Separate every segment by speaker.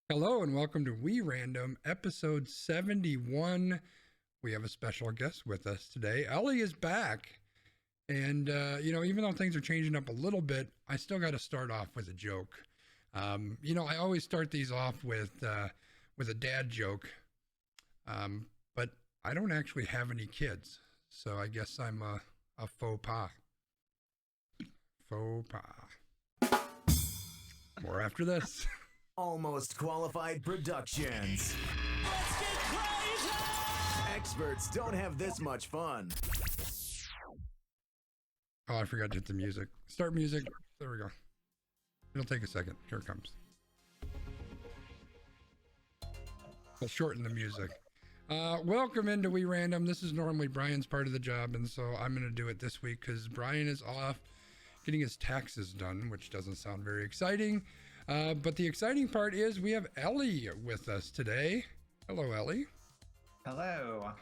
Speaker 1: Hello and welcome to We Random, episode 71. We have a special guest with us today. Ellie is back. And, even though things are changing up a little bit, I still got to start off with a joke. I always start these off with a dad joke, but I don't actually have any kids. So I guess I'm a faux pas. Faux pas. More after this.
Speaker 2: Almost Qualified Productions.
Speaker 3: Let's get crazy!
Speaker 2: Experts don't have this much fun.
Speaker 1: Oh, I forgot to hit the music. Start music. There we go. It'll take a second. Here it comes. I'll shorten the music. Welcome into We Random. This is normally Brian's part of the job, and so I'm going to do it this week because Brian is off getting his taxes done, which doesn't sound very exciting. But the exciting part is we have Ellie with us today. Hello, Ellie.
Speaker 4: Hello.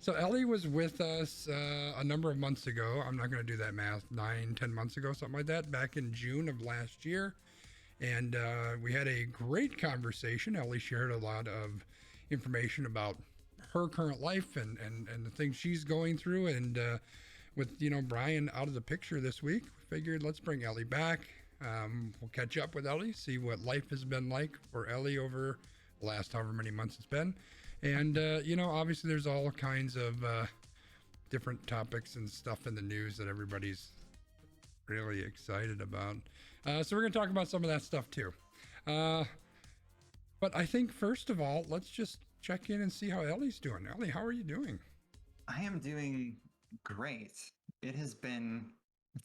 Speaker 1: So Ellie was with us a number of months ago. I'm not going to do that math. 9-10 months ago, something like that, back in June of last year. And we had a great conversation. Ellie shared a lot of information about her current life and the things she's going through. And with, Brian out of the picture this week, we figured let's bring Ellie back. We'll catch up with Ellie, see what life has been like for Ellie over the last however many months it's been. And, obviously there's all kinds of different topics and stuff in the news that everybody's really excited about. So we're going to talk about some of that stuff too. But I think first of all, let's just check in and see how Ellie's doing. Ellie, how are you doing?
Speaker 4: I am doing great. It has been,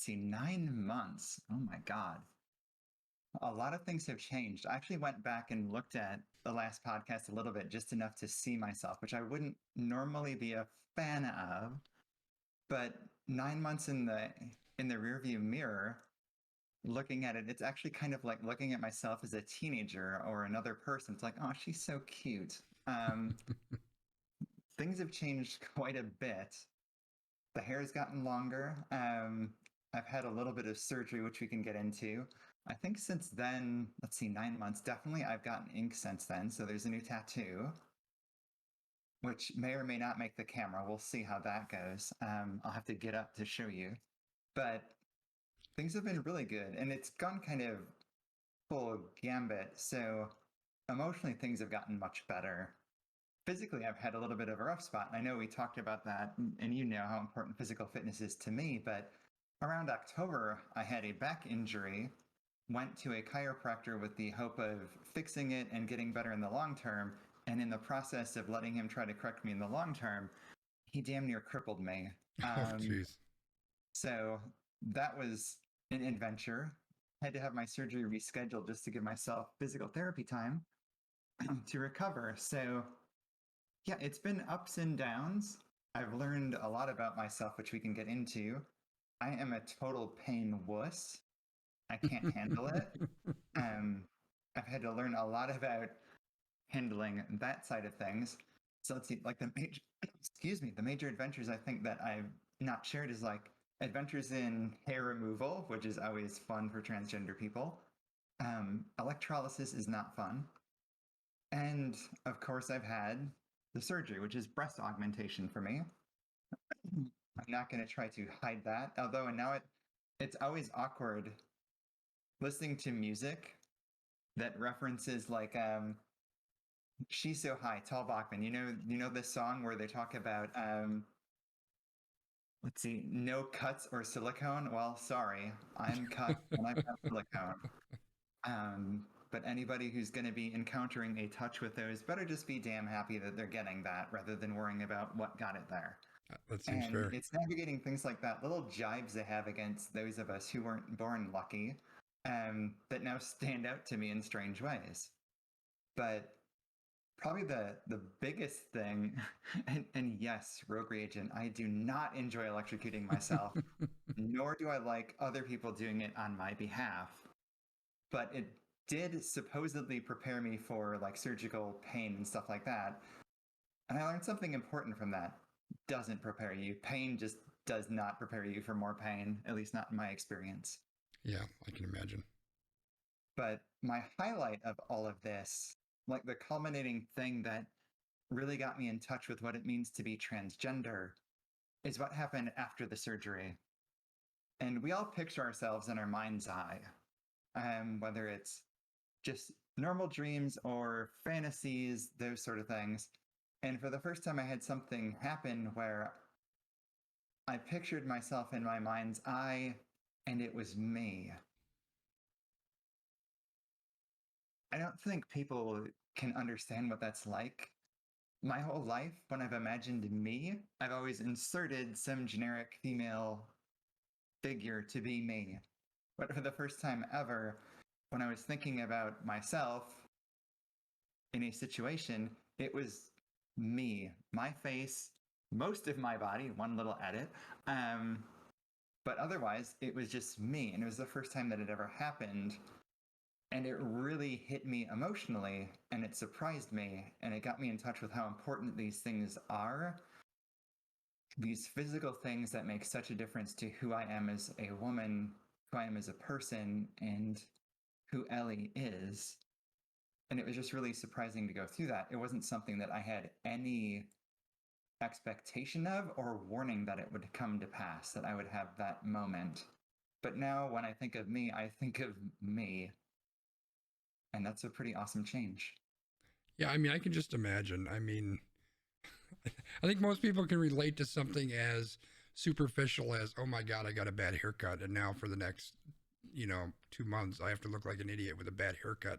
Speaker 4: 9 months. Oh my God. A lot of things have changed. I actually went back and looked at the last podcast a little bit, just enough to see myself, which I wouldn't normally be a fan of. But 9 months in the rearview mirror, looking at it, it's actually kind of like looking at myself as a teenager or another person. It's like, oh, she's so cute. Things have changed quite a bit. The hair's gotten longer. I've had a little bit of surgery, which we can get into. I think since then, 9 months, definitely I've gotten ink since then. So there's a new tattoo, which may or may not make the camera. We'll see how that goes. I'll have to get up to show you. But things have been really good. And it's gone kind of full gambit. So emotionally, things have gotten much better. Physically, I've had a little bit of a rough spot. I know we talked about that, and you know how important physical fitness is to me. But around October, I had a back injury. Went to a chiropractor with the hope of fixing it and getting better in the long term. And in the process of letting him try to correct me in the long term, he damn near crippled me.
Speaker 1: Oh, jeez.
Speaker 4: So that was an adventure. Had to have my surgery rescheduled just to give myself physical therapy time to recover. So yeah, it's been ups and downs. I've learned a lot about myself, which we can get into. I am a total pain wuss. I can't handle it. I've had to learn a lot about handling that side of things. So let's see, like the major adventures I think that I've not shared is like adventures in hair removal, which is always fun for transgender people. Electrolysis is not fun. And of course I've had the surgery, which is breast augmentation for me. I'm not going to try to hide that, although now it's always awkward listening to music that references like She's So High, Tal Bachman. You know this song where they talk about let's see, no cuts or silicone? Well, sorry, I'm cut and I've got silicone. But anybody who's going to be encountering a touch with those better just be damn happy that they're getting that rather than worrying about what got it there.
Speaker 1: That seems fair.
Speaker 4: It's navigating things like that, little jibes they have against those of us who weren't born lucky, that now stand out to me in strange ways. But probably the biggest thing, and yes, rogue reagent, I do not enjoy electrocuting myself, nor do I like other people doing it on my behalf. But it did supposedly prepare me for like surgical pain and stuff like that. And I learned something important from that. Doesn't prepare you. Pain just does not prepare you for more pain, at least not in my experience.
Speaker 1: Yeah, I can imagine.
Speaker 4: But my highlight of all of this, like the culminating thing that really got me in touch with what it means to be transgender, is what happened after the surgery. And we all picture ourselves in our mind's eye, whether it's just normal dreams or fantasies, those sort of things. And for the first time, I had something happen where I pictured myself in my mind's eye, and it was me. I don't think people can understand what that's like. My whole life, when I've imagined me, I've always inserted some generic female figure to be me. But for the first time ever, when I was thinking about myself in a situation, it was me, my face, most of my body, one little edit. But otherwise, it was just me. And it was the first time that it ever happened. And it really hit me emotionally, and it surprised me, and it got me in touch with how important these things are. These physical things that make such a difference to who I am as a woman, who I am as a person, and who Ellie is. And it was just really surprising to go through that. It wasn't something that I had any expectation of or warning that it would come to pass, that I would have that moment. But now when I think of me, I think of me. And that's a pretty awesome change.
Speaker 1: Yeah, I mean, I can just imagine. I mean, I think most people can relate to something as superficial as, oh my God, I got a bad haircut. And now for the next, 2 months, I have to look like an idiot with a bad haircut.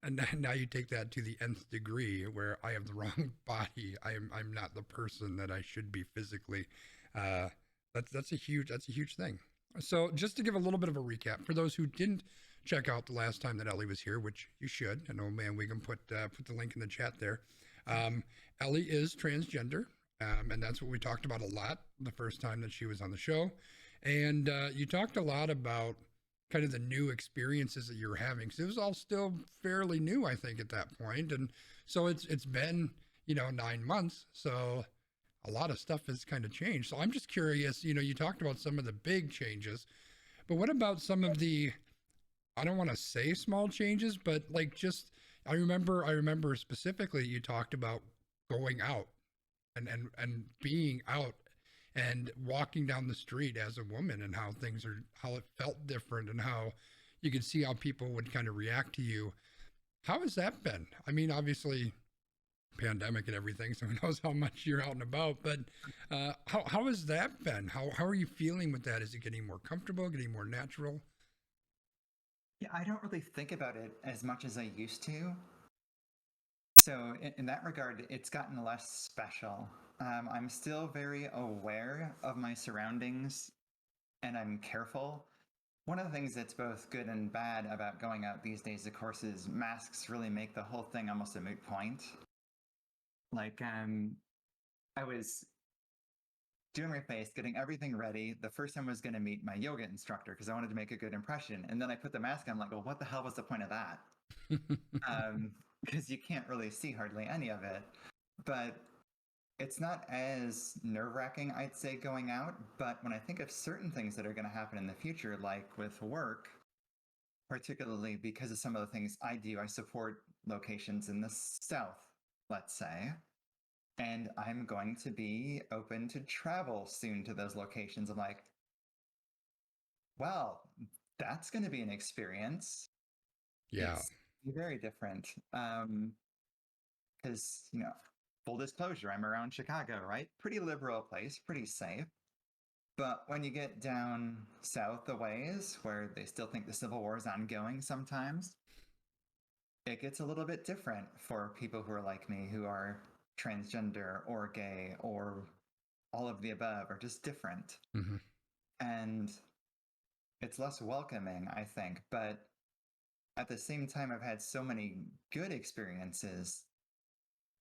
Speaker 1: And now you take that to the nth degree where I have the wrong body. I'm not the person that I should be physically. That's a huge thing. So just to give a little bit of a recap for those who didn't check out the last time that Ellie was here, which you should. I know, man, we can put the link in the chat there. Ellie is transgender, and that's what we talked about a lot the first time that she was on the show. And you talked a lot about kind of the new experiences that you're having. So it was all still fairly new, I think, at that point. And so it's been, 9 months. So a lot of stuff has kind of changed. So I'm just curious, you talked about some of the big changes, but what about some of the, I don't want to say small changes, but like just, I remember specifically you talked about going out and being out and walking down the street as a woman and how it felt different and how you could see how people would kind of react to you. How has that been? I mean, obviously pandemic and everything, so who knows how much you're out and about, but how has that been? How are you feeling with that? Is it getting more comfortable, getting more natural?
Speaker 4: Yeah, I don't really think about it as much as I used to. So in that regard, it's gotten less special. I'm still very aware of my surroundings, and I'm careful. One of the things that's both good and bad about going out these days, of course, is masks really make the whole thing almost a moot point. Like, I was doing my face, getting everything ready. The first time I was going to meet my yoga instructor because I wanted to make a good impression. And then I put the mask on, I'm like, well, what the hell was the point of that? Because you can't really see hardly any of it. But it's not as nerve-wracking, I'd say, going out. But when I think of certain things that are going to happen in the future, like with work, particularly because of some of the things I do, I support locations in the South, let's say. And I'm going to be open to travel soon to those locations. I'm like, well, that's going to be an experience.
Speaker 1: Yeah.
Speaker 4: It's very different. Because, full disclosure, I'm around Chicago, right? Pretty liberal place, pretty safe. But when you get down south a ways, where they still think the Civil War is ongoing sometimes, it gets a little bit different for people who are like me, who are transgender or gay or all of the above, or just different.
Speaker 1: Mm-hmm.
Speaker 4: And it's less welcoming, I think. But at the same time, I've had so many good experiences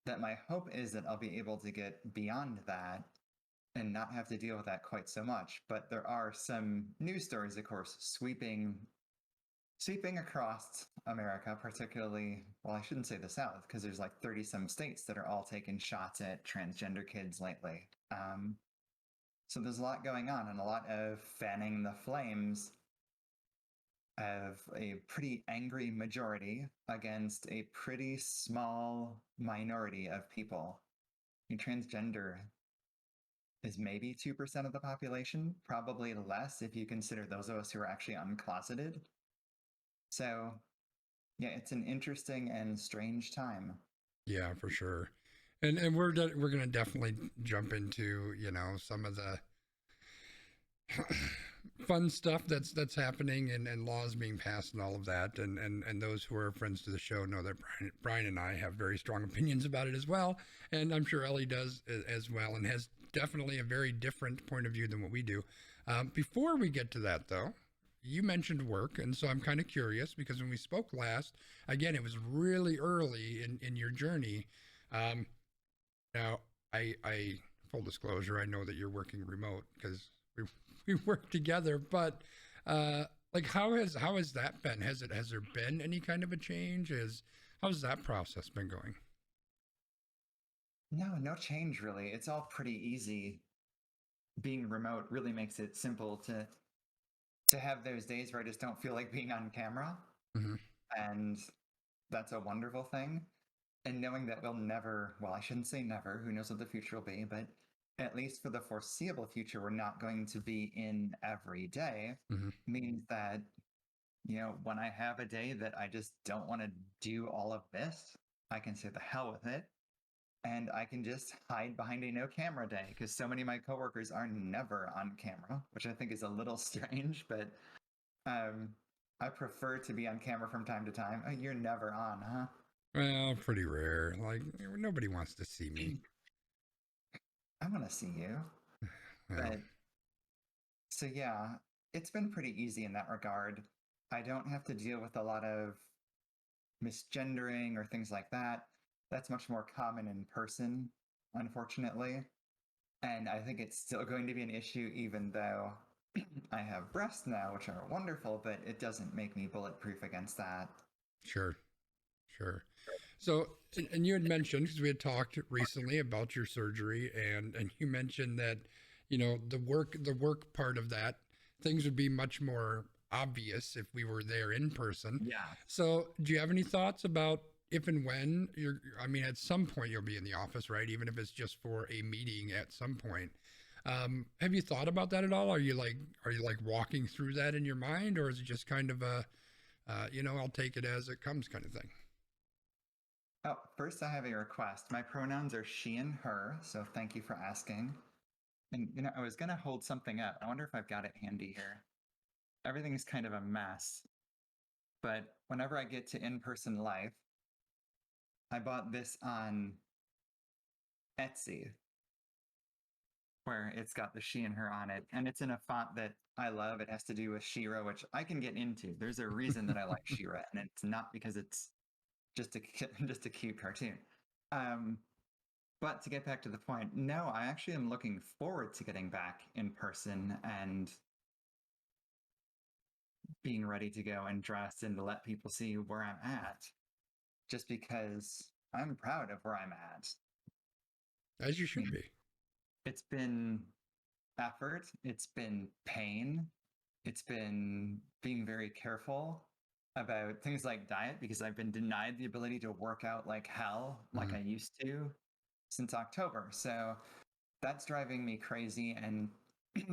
Speaker 4: that my hope is that I'll be able to get beyond that and not have to deal with that quite so much. But there are some news stories, of course, sweeping across America, particularly, well, I shouldn't say the South, because there's like 30 some states that are all taking shots at transgender kids lately. So there's a lot going on and a lot of fanning the flames of a pretty angry majority against a pretty small minority of people. Transgender is maybe 2% of the population, probably less if you consider those of us who are actually uncloseted. So, yeah, it's an interesting and strange time.
Speaker 1: Yeah, for sure. And we're going to definitely jump into, you know, some of the fun stuff that's happening and laws being passed and all of that. And those who are friends to the show know that Brian and I have very strong opinions about it as well. And I'm sure Ellie does as well, and has definitely a very different point of view than what we do. Before we get to that, though, you mentioned work, and so I'm kind of curious because when we spoke last, again, it was really early in your journey. Now, I full disclosure, I know that you're working remote because we work together, but like how has that been? Has there been any kind of a change? How's that process been going?
Speaker 4: No change really. It's all pretty easy. Being remote really makes it simple to have those days where I just don't feel like being on camera.
Speaker 1: Mm-hmm.
Speaker 4: And that's a wonderful thing. And knowing that we'll never, well, I shouldn't say never, who knows what the future will be, but at least for the foreseeable future, we're not going to be in every day,
Speaker 1: Mm-hmm.
Speaker 4: means that, you know, when I have a day that I just don't want to do all of this, I can say the hell with it. And I can just hide behind a no camera day because so many of my coworkers are never on camera, which I think is a little strange, but I prefer to be on camera from time to time. Oh, you're never on, huh?
Speaker 1: Well, pretty rare. Like nobody wants to see me.
Speaker 4: I want to see you.
Speaker 1: Well,
Speaker 4: But so, yeah, it's been pretty easy in that regard. I don't have to deal with a lot of misgendering or things like that. That's much more common in person, unfortunately. And I think it's still going to be an issue, even though I have breasts now, which are wonderful, but it doesn't make me bulletproof against that.
Speaker 1: sure, sure. So, and you had mentioned because we had talked recently about your surgery, and you mentioned that, you know, the work part of that, things would be much more obvious if we were there in person.
Speaker 4: Yeah.
Speaker 1: So, do you have any thoughts about if and when you're? I mean, at some point you'll be in the office, right? Even if it's just for a meeting at some point. Have you thought about that at all? Are you like walking through that in your mind, or is it just kind of a, you know, I'll take it as it comes kind of thing?
Speaker 4: Oh, first I have a request. My pronouns are she and her, so thank you for asking. And you know, I was gonna hold something up. I wonder if I've got it handy here. Everything is kind of a mess, but whenever I get to in-person life, I bought this on Etsy, where it's got the she and her on it, and it's in a font that I love. It has to do with Shira, which I can get into. There's a reason that I like Shira, and it's not because it's just a just a cute cartoon. Um, but to get back to the point, no, I actually am looking forward to getting back in person and being ready to go and dressed and to let people see where I'm at, just because I'm proud of where I'm at.
Speaker 1: As you should be.
Speaker 4: It's been effort, it's been pain, it's been being very careful about things like diet because I've been denied the ability to work out like hell, like I used to since October. So that's driving me crazy and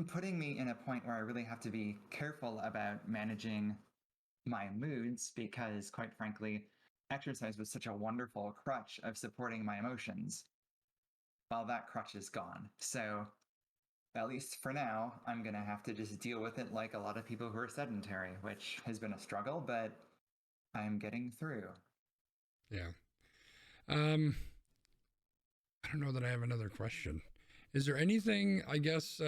Speaker 4: putting me in a point where I really have to be careful about managing my moods because, quite frankly, exercise was such a wonderful crutch of supporting my emotions. Well, that crutch is gone. So, at least for now, I'm going to have to just deal with it like a lot of people who are sedentary, which has been a struggle, but I'm getting through.
Speaker 1: Yeah. Um, I don't know that I have another question. Is there anything, I guess,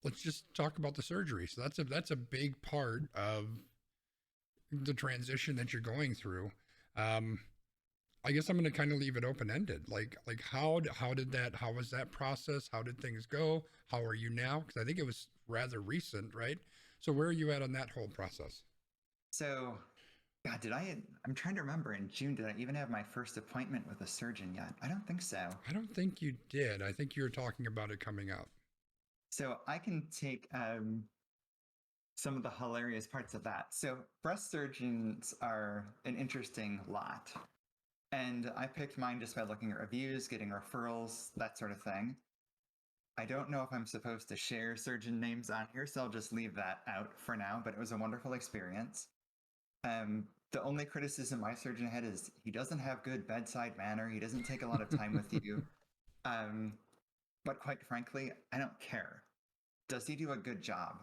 Speaker 1: let's just talk about the surgery. So that's a big part of the transition that you're going through. Um, I guess I'm going to kind of leave it open ended. Like how was that process? How did things go? How are you now? Because I think it was rather recent, right? So where are you at on that whole process?
Speaker 4: So, God, I'm trying to remember in June, did I even have my first appointment with a surgeon yet? I don't think so.
Speaker 1: I don't think you did. I think you were talking about it coming up.
Speaker 4: So I can take some of the hilarious parts of that. So breast surgeons are an interesting lot. And I picked mine just by looking at reviews, getting referrals, that sort of thing. I don't know if I'm supposed to share surgeon names on here, so I'll just leave that out for now, but it was a wonderful experience. The only criticism my surgeon had is he doesn't have good bedside manner. He doesn't take a lot of time with you. But quite frankly, I don't care. Does he do a good job?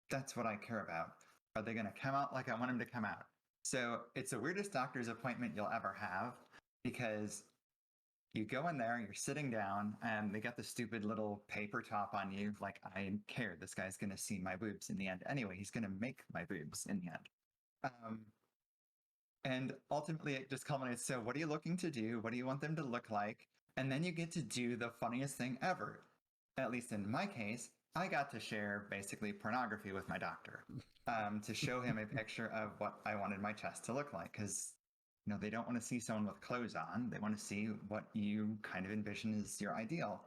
Speaker 4: That's what I care about. Are they going to come out like I want them to come out? So it's the weirdest doctor's appointment you'll ever have because you go in there, you're sitting down, and they got the stupid little paper top on you. Like, I care. This guy's going to see my boobs in the end. Anyway, he's going to make my boobs in the end. And ultimately, it just culminates. So, what are you looking to do? What do you want them to look like? And then you get to do the funniest thing ever. At least in my case, I got to share basically pornography with my doctor to show him a picture of what I wanted my chest to look like. Because, you know, they don't want to see someone with clothes on. They want to see what you kind of envision is your ideal.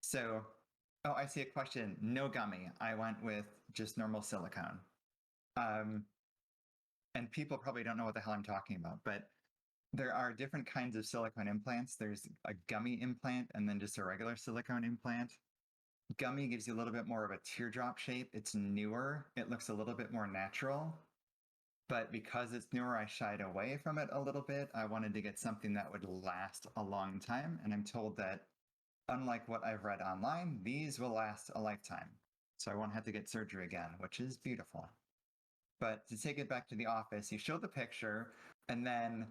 Speaker 4: So, oh, I see a question. No gummy. I went with just normal silicone. And people probably don't know what the hell I'm talking about, but there are different kinds of silicone implants. There's a gummy implant and then just a regular silicone implant. Gummy gives you a little bit more of a teardrop shape. It's newer. It looks a little bit more natural. But because it's newer, I shied away from it a little bit. I wanted to get something that would last a long time. And I'm told that unlike what I've read online, these will last a lifetime. So I won't have to get surgery again, which is beautiful. But to take it back to the office, you show the picture and then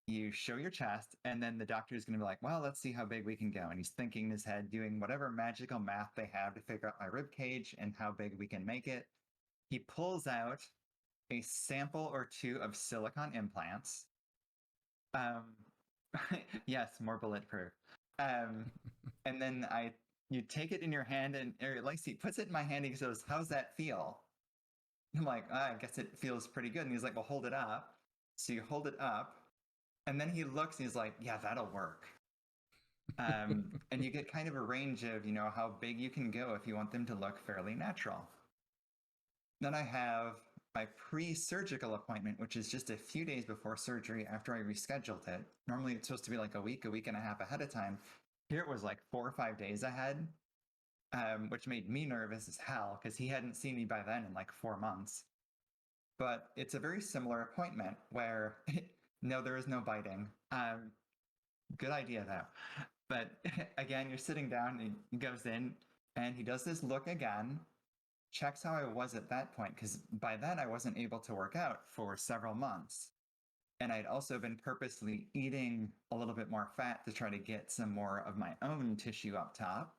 Speaker 4: you show your chest, and then the doctor is going to be like, well, let's see how big we can go. And he's thinking in his head, doing whatever magical math they have to figure out my rib cage and how big we can make it. He pulls out a sample or two of silicone implants. Yes, more bulletproof. And then you take it in your hand, and or at least he puts it in my hand. And he goes, how's that feel? I'm like, I guess it feels pretty good. And he's like, well, hold it up. So you hold it up, and then he looks and he's like, yeah, that'll work. And you get kind of a range of, you know, how big you can go if you want them to look fairly natural. Then I have my pre-surgical appointment, which is just a few days before surgery after I rescheduled it. Normally it's supposed to be like a week and a half ahead of time. Here it was like 4 or 5 days ahead. Which made me nervous as hell because he hadn't seen me by then in like 4 months. But it's a very similar appointment where, no, there is no biting. Good idea though. But again, you're sitting down and he goes in and he does this look again, checks how I was at that point because by then I wasn't able to work out for several months. And I'd also been purposely eating a little bit more fat to try to get some more of my own tissue up top.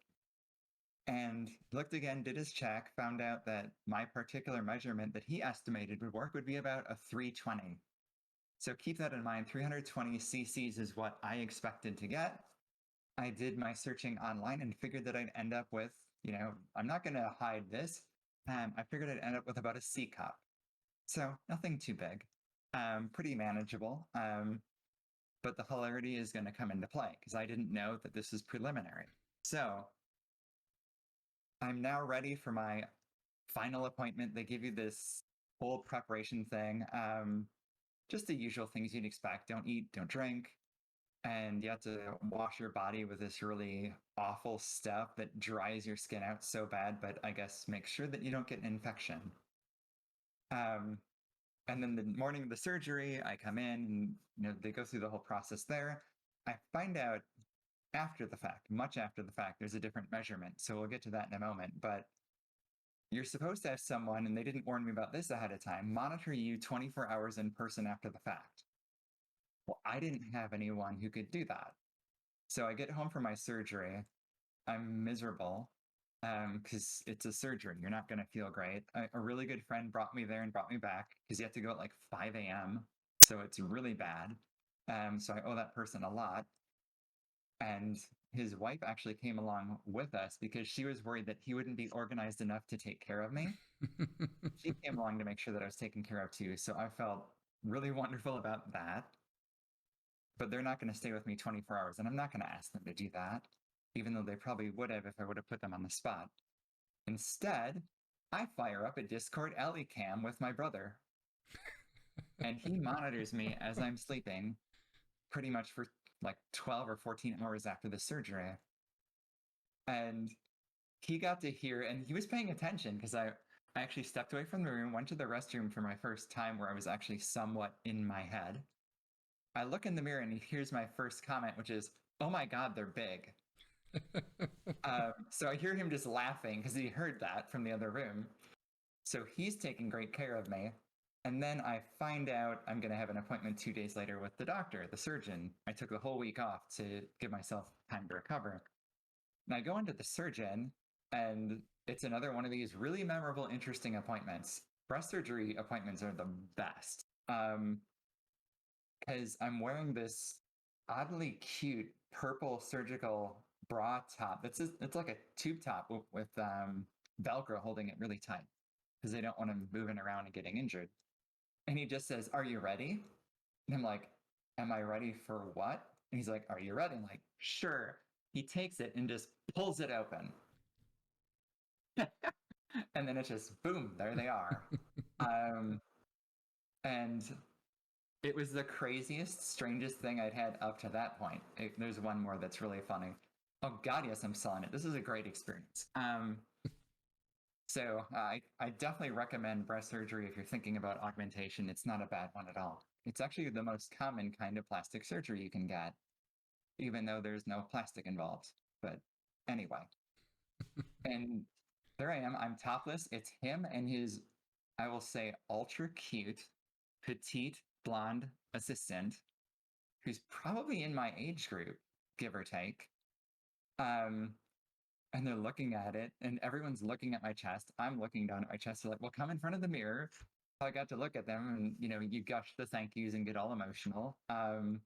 Speaker 4: And looked again, did his check, found out that my particular measurement that he estimated would work would be about a 320. So keep that in mind. 320 cc's is what I expected to get. I did my searching online and figured that I'd end up with, you know, I'm not going to hide this. I figured I'd end up with about a C cup. So nothing too big, pretty manageable. But the hilarity is going to come into play because I didn't know that this is preliminary. So I'm now ready for my final appointment. They give you this whole preparation thing. Just the usual things you'd expect. Don't eat, don't drink. And you have to wash your body with this really awful stuff that dries your skin out so bad, but I guess make sure that you don't get an infection. And then the morning of the surgery, I come in and, you know, they go through the whole process there. I find out after the fact, much after the fact, there's a different measurement. So we'll get to that in a moment. But you're supposed to have someone, and they didn't warn me about this ahead of time, monitor you 24 hours in person after the fact. Well, I didn't have anyone who could do that. So I get home from my surgery. I'm miserable because it's a surgery. You're not going to feel great. A really good friend brought me there and brought me back because you have to go at like 5 a.m. So it's really bad. So I owe that person a lot. And his wife actually came along with us because she was worried that he wouldn't be organized enough to take care of me. She came along to make sure that I was taken care of too. So I felt really wonderful about that. But they're not going to stay with me 24 hours. And I'm not going to ask them to do that, even though they probably would have if I would have put them on the spot. Instead, I fire up a Discord alley cam with my brother, and he monitors me as I'm sleeping pretty much for like 12 or 14 hours after the surgery. And he got to hear, and he was paying attention because I actually stepped away from the room, went to the restroom for my first time where I was actually somewhat in my head. I look in the mirror and he hears my first comment, which is, "Oh my God, they're big." So I hear him just laughing because he heard that from the other room. So he's taking great care of me. And then I find out I'm going to have an appointment 2 days later with the doctor, the surgeon. I took the whole week off to give myself time to recover. And I go into the surgeon, and it's another one of these really memorable, interesting appointments. Breast surgery appointments are the best. Because I'm wearing this oddly cute purple surgical bra top. It's like a tube top with Velcro holding it really tight because they don't want him moving around and getting injured. And he just says, "Are you ready?" And I'm like, "Am I ready for what?" And he's like, "Are you ready?" I'm like, "Sure." He takes it and just pulls it open. And then it's just boom, there they are. And it was the craziest, strangest thing I'd had up to that point. There's one more that's really funny. Oh God, yes, I'm selling it. This is a great experience. So I definitely recommend breast surgery if you're thinking about augmentation. It's not a bad one at all. It's actually the most common kind of plastic surgery you can get, even though there's no plastic involved. But anyway, and there I am. I'm topless. It's him and his, I will say, ultra cute, petite, blonde assistant, who's probably in my age group, give or take. And they're looking at it, and everyone's looking at my chest. I'm looking down at my chest. They're like, "Well, come in front of the mirror." I got to look at them, and you gush the thank yous and get all emotional. And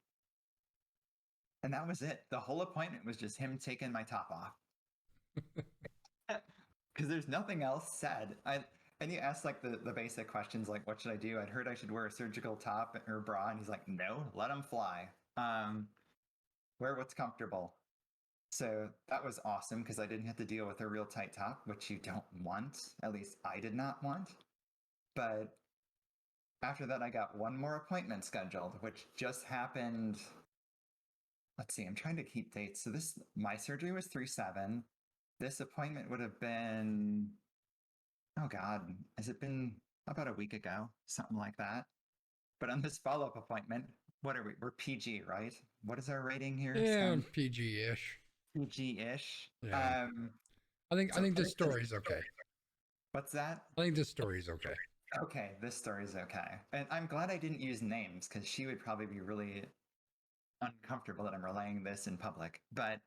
Speaker 4: that was it. The whole appointment was just him taking my top off. Because there's nothing else said. And you ask like the basic questions like, "What should I do?" I'd heard I should wear a surgical top or bra, and he's like, "No, let them fly. Wear what's comfortable." So that was awesome because I didn't have to deal with a real tight top, which you don't want. At least I did not want. But after that, I got one more appointment scheduled, which just happened. Let's see, I'm trying to keep dates. So my surgery was 3/7. This appointment would have been, oh God, has it been about a week ago? Something like that. But on this follow-up appointment, what are we? We're PG, right? What is our rating here?
Speaker 1: Yeah, PG-ish.
Speaker 4: PG-ish.
Speaker 1: Yeah. I think this story's okay.
Speaker 4: What's that?
Speaker 1: I think this story's okay.
Speaker 4: Okay, this story's okay. And I'm glad I didn't use names because she would probably be really uncomfortable that I'm relaying this in public. But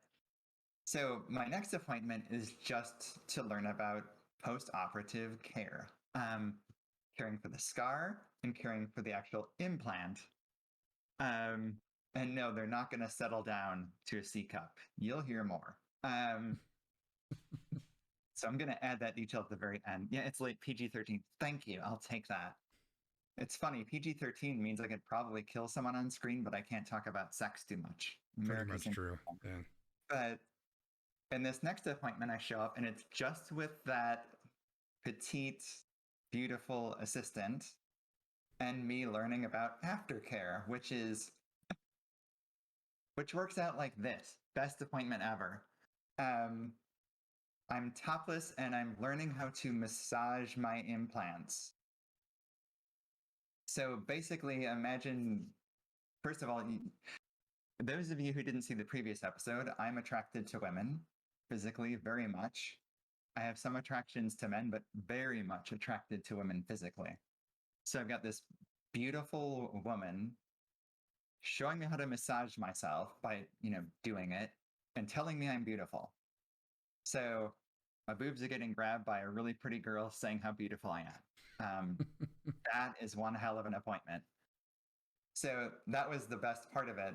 Speaker 4: so my next appointment is just to learn about post-operative care, caring for the scar and caring for the actual implant. And no, they're not going to settle down to a C cup. You'll hear more. So I'm going to add that detail at the very end. Yeah, it's like PG-13. Thank you. I'll take that. It's funny. PG-13 means I could probably kill someone on screen, but I can't talk about sex too much.
Speaker 1: Pretty much true. Yeah.
Speaker 4: But in this next appointment, I show up and it's just with that petite, beautiful assistant and me learning about aftercare, which works out like this. Best appointment ever. I'm topless and I'm learning how to massage my implants. So basically, imagine, first of all, those of you who didn't see the previous episode, I'm attracted to women physically very much. I have some attractions to men, but very much attracted to women physically. So I've got this beautiful woman showing me how to massage myself by, doing it and telling me I'm beautiful. So my boobs are getting grabbed by a really pretty girl saying how beautiful I am. That is one hell of an appointment. So that was the best part of it.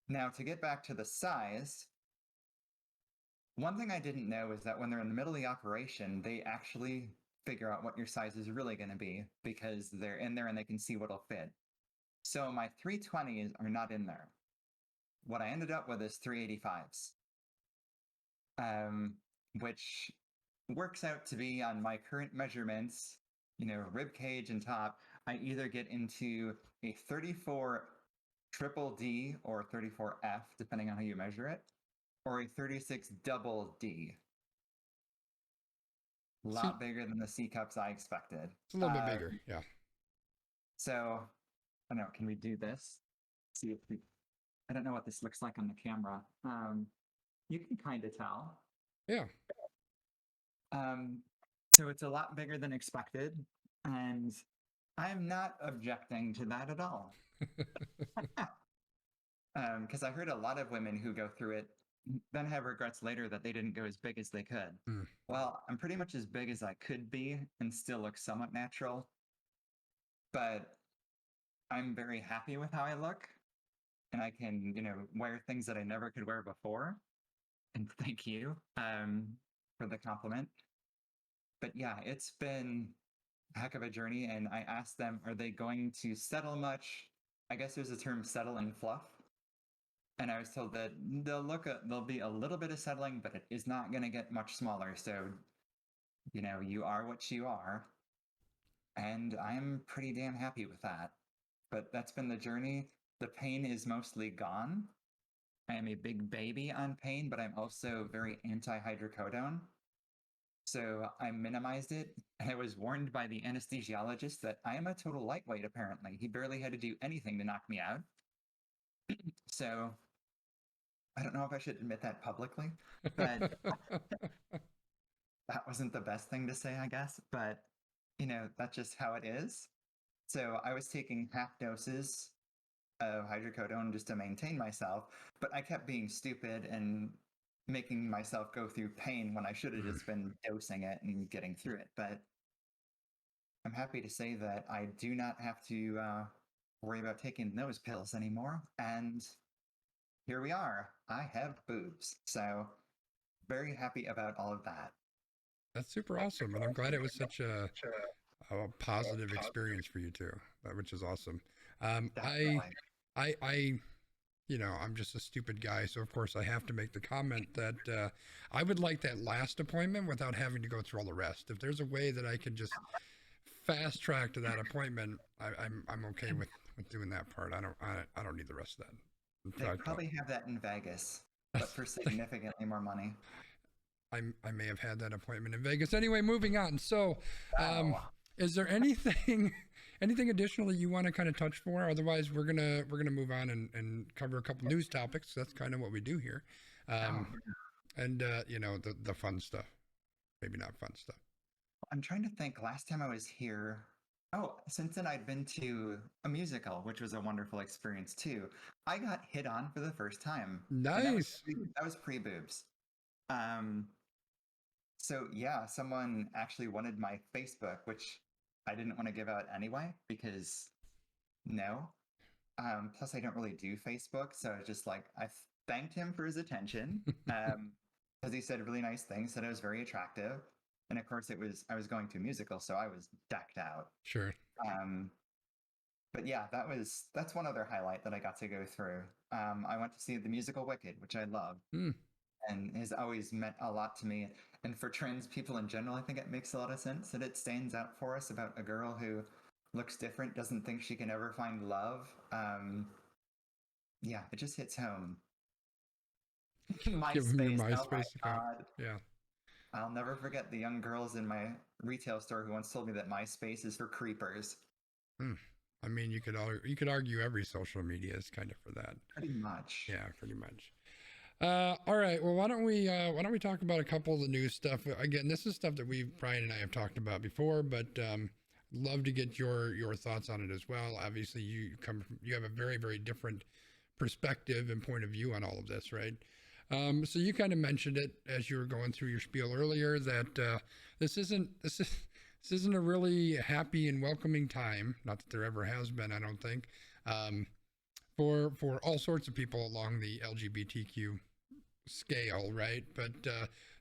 Speaker 4: Now, to get back to the size, one thing I didn't know is that when they're in the middle of the operation, they actually figure out what your size is really going to be because they're in there and they can see what'll fit. So my 320s are not in there. What I ended up with is 385s, which works out to be, on my current measurements, rib cage and top, I either get into a 34 triple D or 34F, depending on how you measure it, or a 36 double D. A lot bigger than the C cups I expected.
Speaker 1: It's a little bit bigger, yeah.
Speaker 4: So, I don't know, can we do this? See if I don't know what this looks like on the camera. You can kind of tell.
Speaker 1: Yeah.
Speaker 4: So it's a lot bigger than expected, and I'm not objecting to that at all. Because I heard a lot of women who go through it then have regrets later that they didn't go as big as they could. Well, I'm pretty much as big as I could be and still look somewhat natural, but I'm very happy with how I look, and I can, wear things that I never could wear before. And thank you for the compliment. But yeah, it's been a heck of a journey, and I asked them, are they going to settle much? I guess there's a term, settle and fluff. And I was told that there'll be a little bit of settling, but it is not going to get much smaller. So, you are what you are. And I'm pretty damn happy with that. But that's been the journey. The pain is mostly gone. I am a big baby on pain, but I'm also very anti-hydrocodone. So I minimized it. I was warned by the anesthesiologist that I am a total lightweight, apparently. He barely had to do anything to knock me out. So I don't know if I should admit that publicly, but that wasn't the best thing to say, I guess. But, that's just how it is. So I was taking half doses of hydrocodone just to maintain myself, but I kept being stupid and making myself go through pain when I should have just been dosing it and getting through it. But I'm happy to say that I do not have to worry about taking those pills anymore. And here we are. I have boobs. So very happy about all of that.
Speaker 1: That's super awesome. And I'm glad it was such a positive experience for you too, which is awesome. I'm just a stupid guy, so of course I have to make the comment that I would like that last appointment without having to go through all the rest. If there's a way that I could just fast track to that appointment, I'm okay with doing that part. I don't need the rest of that.
Speaker 4: They probably have that in Vegas, but for significantly more money.
Speaker 1: I may have had that appointment in Vegas. Anyway, moving on. So, is there anything additionally you want to kind of touch for? Otherwise, we're gonna move on and cover a couple news topics. That's kind of what we do here, and the fun stuff. Maybe not fun stuff.
Speaker 4: I'm trying to think. Last time I was here, since then I'd been to a musical, which was a wonderful experience too. I got hit on for the first time.
Speaker 1: Nice.
Speaker 4: That was pre-boobs. So yeah, someone actually wanted my Facebook, which I didn't want to give out anyway, because no. Plus I don't really do Facebook. So it's just like, I thanked him for his attention. Because he said really nice things, said I was very attractive. And of course I was going to a musical, so I was decked out.
Speaker 1: Sure.
Speaker 4: But yeah, that's one other highlight that I got to go through. I went to see the musical Wicked, which I love. And has always meant a lot to me. And for trans people in general, I think it makes a lot of sense that it stands out for us about a girl who looks different, doesn't think she can ever find love. Yeah, it just hits home.
Speaker 1: Give them your MySpace
Speaker 4: oh my
Speaker 1: account.
Speaker 4: God.
Speaker 1: Yeah.
Speaker 4: I'll never forget the young girls in my retail store who once told me that MySpace is for creepers.
Speaker 1: I mean, you could argue every social media is kind of for that.
Speaker 4: Pretty much.
Speaker 1: Yeah, pretty much. All right. Well, why don't we talk about a couple of the news stuff? Again, this is stuff that Brian and I have talked about before, but love to get your thoughts on it as well. Obviously, you have a very, very different perspective and point of view on all of this, right? So you kind of mentioned it as you were going through your spiel earlier that this isn't a really happy and welcoming time. Not that there ever has been, I don't think, for all sorts of people along the LGBTQ scale, right? But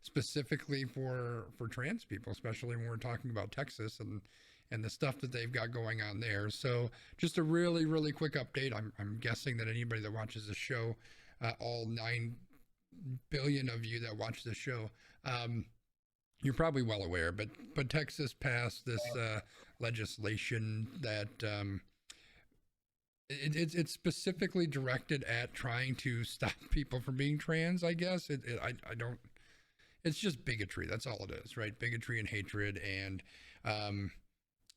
Speaker 1: specifically for trans people, especially when we're talking about Texas and the stuff that they've got going on there. So just a really, really quick update. I'm guessing that anybody that watches the show, all 9 billion of you that watch the show, you're probably well aware, but Texas passed this legislation that it's specifically directed at trying to stop people from being trans. I guess I don't. It's just bigotry. That's all it is, right? Bigotry and hatred, and um,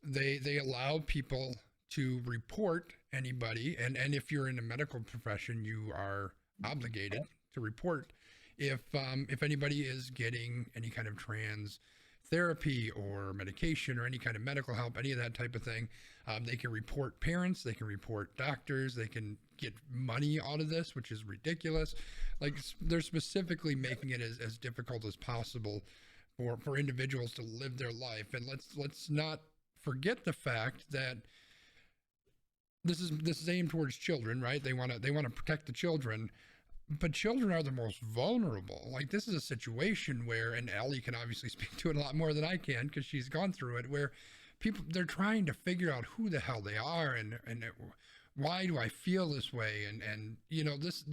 Speaker 1: they allow people to report anybody, and if you're in a medical profession, you are obligated to report if anybody is getting any kind of trans therapy or medication or any kind of medical help, any of that type of thing. They can report parents, they can report doctors, they can get money out of this, which is ridiculous. Like they're specifically making it as difficult as possible for individuals to live their life. And let's not forget the fact that this is aimed towards children, right? They want to protect the children, but children are the most vulnerable. Like this is a situation where, and Ellie can obviously speak to it a lot more than I can because she's gone through it, where people, they're trying to figure out who the hell they are and why do I feel this way, and you know this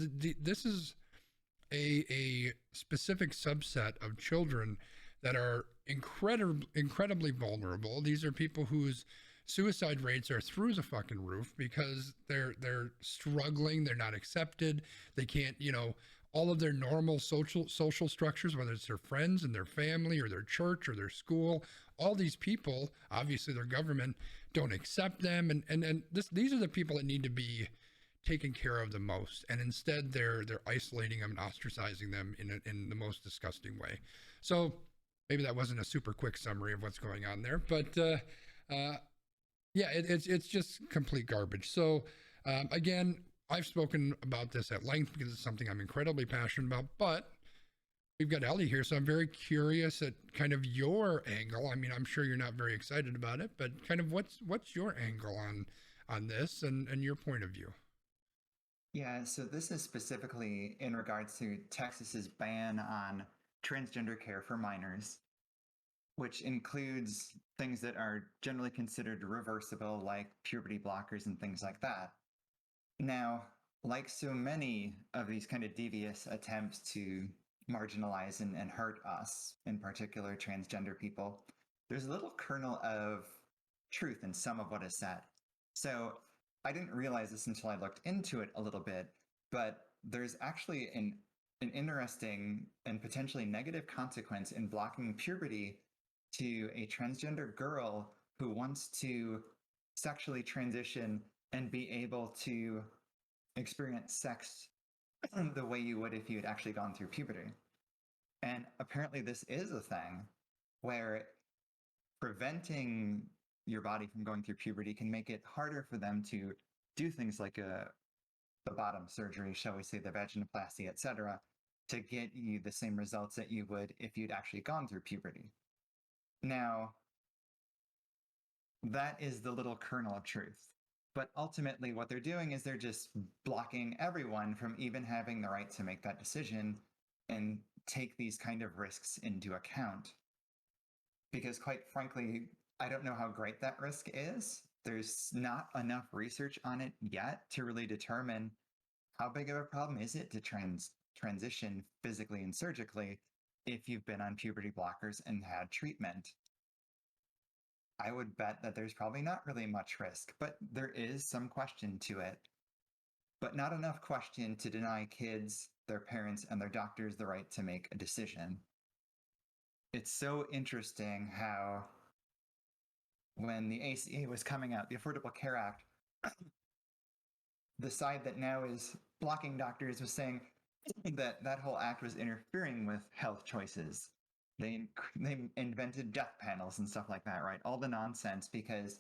Speaker 1: is a specific subset of children that are incredibly vulnerable. These are people whose suicide rates are through the fucking roof because they're struggling, they're not accepted, they can't, you know, all of their normal social structures, whether it's their friends and their family or their church or their school, all these people, obviously their government, don't accept them, and these are the people that need to be taken care of the most, and instead they're isolating them and ostracizing them in the most disgusting way. So maybe that wasn't a super quick summary of what's going on there, but yeah, it's just complete garbage. So again, I've spoken about this at length because it's something I'm incredibly passionate about, but we've got Ellie here, so I'm very curious at kind of your angle. I mean, I'm sure you're not very excited about it, but kind of what's your angle on this and your point of view?
Speaker 4: Yeah, so this is specifically in regards to Texas's ban on transgender care for minors, which includes things that are generally considered reversible, like puberty blockers and things like that. Now, like so many of these kind of devious attempts to marginalize and hurt us, in particular transgender people, there's a little kernel of truth in some of what is said. So I didn't realize this until I looked into it a little bit, but there's actually an interesting and potentially negative consequence in blocking puberty to a transgender girl who wants to sexually transition and be able to experience sex the way you would if you had actually gone through puberty. And apparently this is a thing where preventing your body from going through puberty can make it harder for them to do things like the bottom surgery, shall we say, the vaginoplasty, etc., to get you the same results that you would if you'd actually gone through puberty. Now, that is the little kernel of truth. But ultimately, what they're doing is they're just blocking everyone from even having the right to make that decision and take these kind of risks into account. Because quite frankly, I don't know how great that risk is. There's not enough research on it yet to really determine how big of a problem is it to transition physically and surgically if you've been on puberty blockers and had treatment. I would bet that there's probably not really much risk, but there is some question to it. But not enough question to deny kids, their parents, and their doctors the right to make a decision. It's so interesting how when the ACA was coming out, the Affordable Care Act, the side that now is blocking doctors was saying that that whole act was interfering with health choices. They invented death panels and stuff like that, right? All the nonsense because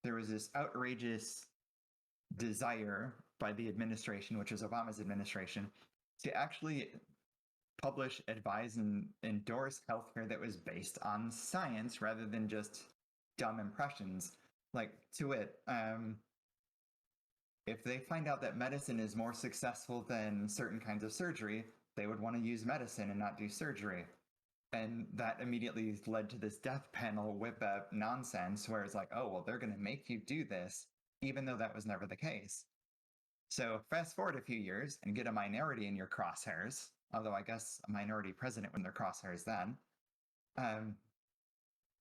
Speaker 4: there was this outrageous desire by the administration, which was Obama's administration, to actually publish, advise, and endorse healthcare that was based on science rather than just dumb impressions. Like, to it, if they find out that medicine is more successful than certain kinds of surgery, they would want to use medicine and not do surgery. And that immediately led to this death panel whip up nonsense where it's like, oh, well, they're going to make you do this, even though that was never the case. So fast forward a few years and get a minority in your crosshairs, although I guess a minority president when they're crosshairs then. Um,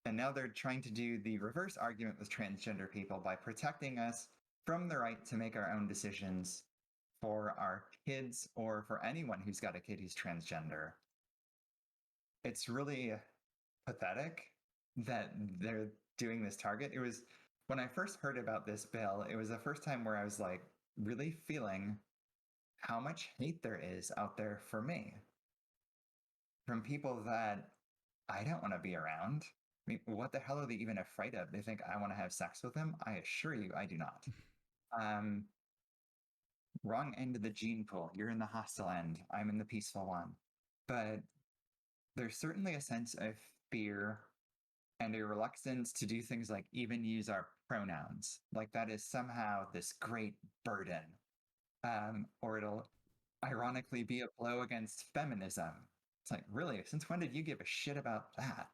Speaker 4: and now they're trying to do the reverse argument with transgender people by protecting us from the right to make our own decisions for our kids or for anyone who's got a kid who's transgender. It's really pathetic that they're doing this target. It was when I first heard about this bill, it was the first time where I was like really feeling how much hate there is out there for me from people that I don't want to be around. I mean, what the hell are they even afraid of? They think I want to have sex with them? I assure you, I do not. Wrong end of the gene pool. You're in the hostile end. I'm in the peaceful one. But there's certainly a sense of fear and a reluctance to do things like even use our pronouns. Like that is somehow this great burden. Or it'll ironically be a blow against feminism. It's like, really, since when did you give a shit about that?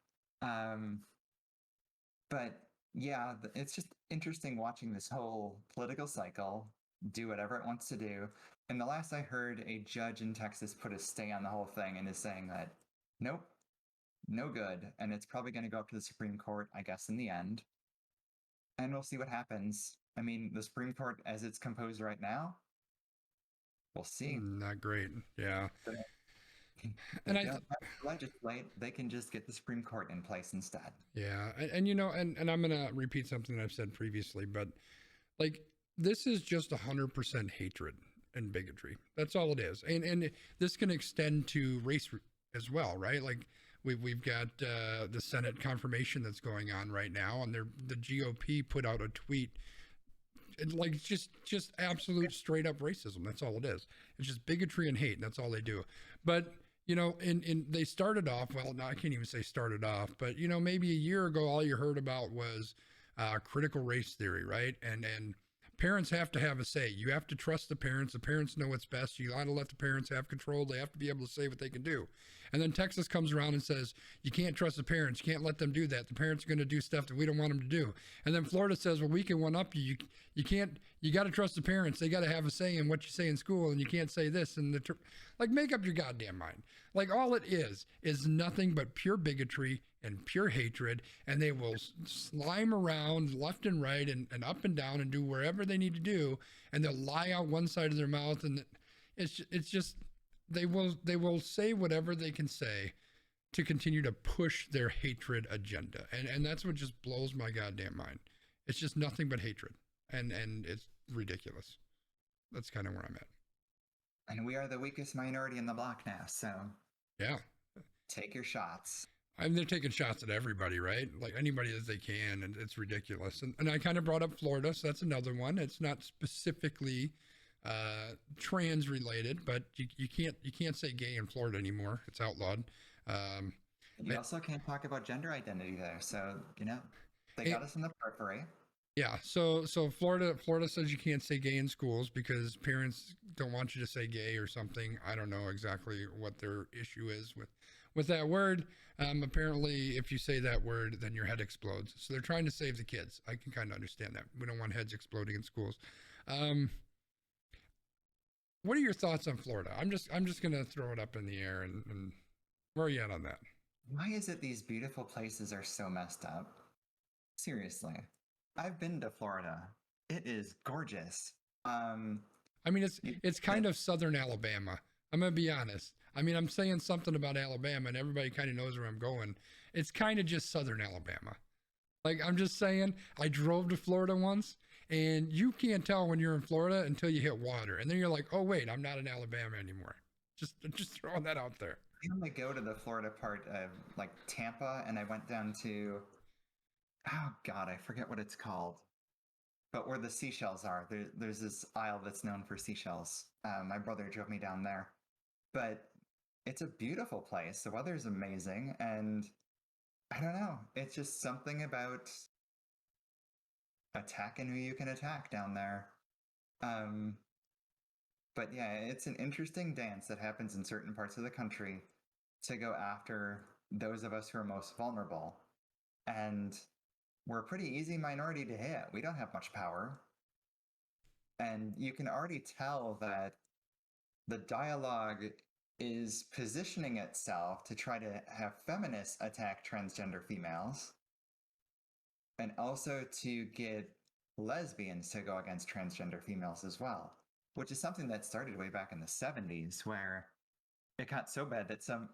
Speaker 4: But yeah, it's just interesting watching this whole political cycle do whatever it wants to do. And the last I heard, a judge in Texas put a stay on the whole thing and is saying that, nope, no good. And it's probably going to go up to the Supreme Court, I guess, in the end. And we'll see what happens. I mean, the Supreme Court, as it's composed right now, we'll see.
Speaker 1: Not great. Yeah.
Speaker 4: And I don't have to legislate, they can just get the Supreme Court in place instead.
Speaker 1: Yeah. And you know, and I'm going to repeat something I've said previously, but like, this is just 100% hatred and bigotry. That's all it is. And this can extend to race as well, right? Like we've got the Senate confirmation that's going on right now, and the GOP put out a tweet, like just absolute straight up racism. That's all it is. It's just bigotry and hate, and that's all they do. But you know, in they started off, well, no, I can't even say started off, but you know, maybe a year ago, all you heard about was critical race theory, right? And parents have to have a say. You have to trust the parents. The parents know what's best. You got to let the parents have control. They have to be able to say what they can do. And then Texas comes around and says, you can't trust the parents. You can't let them do that. The parents are going to do stuff that we don't want them to do. And then Florida says, well, we can one up you. You can't, you got to trust the parents. They got to have a say in what you say in school, and you can't say this. And like, make up your goddamn mind. Like, all it is nothing but pure bigotry and pure hatred, and they will slime around left and right and up and down and do wherever they need to do, and they'll lie out one side of their mouth, and it's just they will say whatever they can say to continue to push their hatred agenda, and that's what just blows my goddamn mind. It's just nothing but hatred, and it's ridiculous. That's kind of where I'm at.
Speaker 4: And we are the weakest minority in the block now, so
Speaker 1: yeah,
Speaker 4: take your shots.
Speaker 1: I mean, they're taking shots at everybody, right? Like anybody that they can, and it's ridiculous. And I kind of brought up Florida, so that's another one. It's not specifically trans related, but you can't say gay in Florida anymore. It's outlawed.
Speaker 4: You also can't talk about gender identity there, so you know they got us in the periphery.
Speaker 1: Yeah, so Florida says you can't say gay in schools because parents don't want you to say gay or something. I don't know exactly what their issue is with that word. Apparently, if you say that word, then your head explodes. So they're trying to save the kids. I can kind of understand that. We don't want heads exploding in schools. What are your thoughts on Florida? I'm just gonna throw it up in the air, and where are you at on that?
Speaker 4: Why is it these beautiful places are so messed up? Seriously. I've been to Florida. It is gorgeous.
Speaker 1: I mean, it's kind of southern Alabama. I'm gonna be honest. I mean, I'm saying something about Alabama, and everybody kind of knows where I'm going. It's kind of just southern Alabama. Like, I'm just saying, I drove to Florida once, and you can't tell when you're in Florida until you hit water, and then you're like, oh wait, I'm not in Alabama anymore. Just throwing that out there.
Speaker 4: I only go to the Florida part of like Tampa, and I went down to, oh God, I forget what it's called. But where the seashells are, there's this isle that's known for seashells. My brother drove me down there. But it's a beautiful place. The weather's amazing. And I don't know. It's just something about attacking who you can attack down there. But yeah, it's an interesting dance that happens in certain parts of the country to go after those of us who are most vulnerable. And we're a pretty easy minority to hit. We don't have much power. And you can already tell that the dialogue is positioning itself to try to have feminists attack transgender females and also to get lesbians to go against transgender females as well, which is something that started way back in the 70s, where it got so bad that some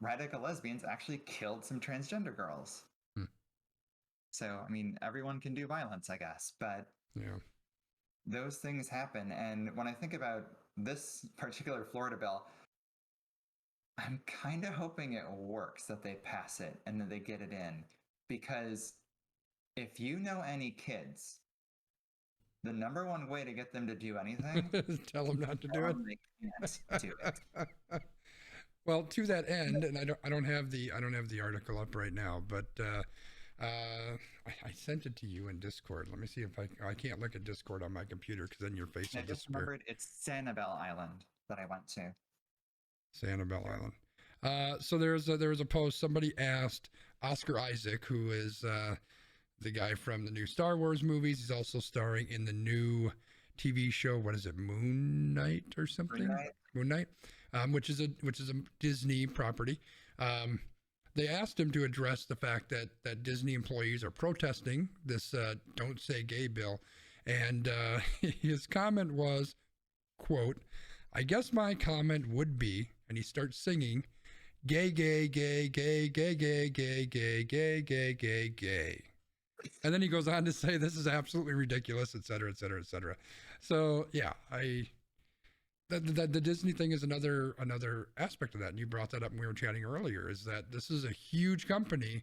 Speaker 4: radical lesbians actually killed some transgender girls.
Speaker 1: Hmm.
Speaker 4: So, I mean, everyone can do violence, I guess, but
Speaker 1: Yeah.
Speaker 4: those things happen. And when I think about this particular Florida bill, I'm kind of hoping it works, that they pass it and that they get it in. Because if you know any kids, the number one way to get them to do anything,
Speaker 1: Tell them not to do it.
Speaker 4: they can't do it.
Speaker 1: Well, to that end, and I don't have the article up right now, but I sent it to you in Discord. Let me see if I can't look at Discord on my computer because then your face
Speaker 4: I
Speaker 1: will
Speaker 4: just
Speaker 1: disappear.
Speaker 4: remembered it's Sanibel Island that I went to.
Speaker 1: Sanibel Island. So there was a post. Somebody asked Oscar Isaac, who is the guy from the new Star Wars movies. He's also starring in the new TV show. What is it, Moon Knight or something? Moon Knight, which is a Disney property. They asked him to address the fact that Disney employees are protesting this "Don't Say Gay" bill, and his comment was, "quote I guess my comment would be," and he starts singing, "gay, gay, gay, gay, gay, gay, gay, gay, gay, gay, gay, gay." And then he goes on to say, "This is absolutely ridiculous," et cetera, et cetera, et cetera. So yeah, the Disney thing is another aspect of that. And you brought that up when we were chatting earlier, is that this is a huge company,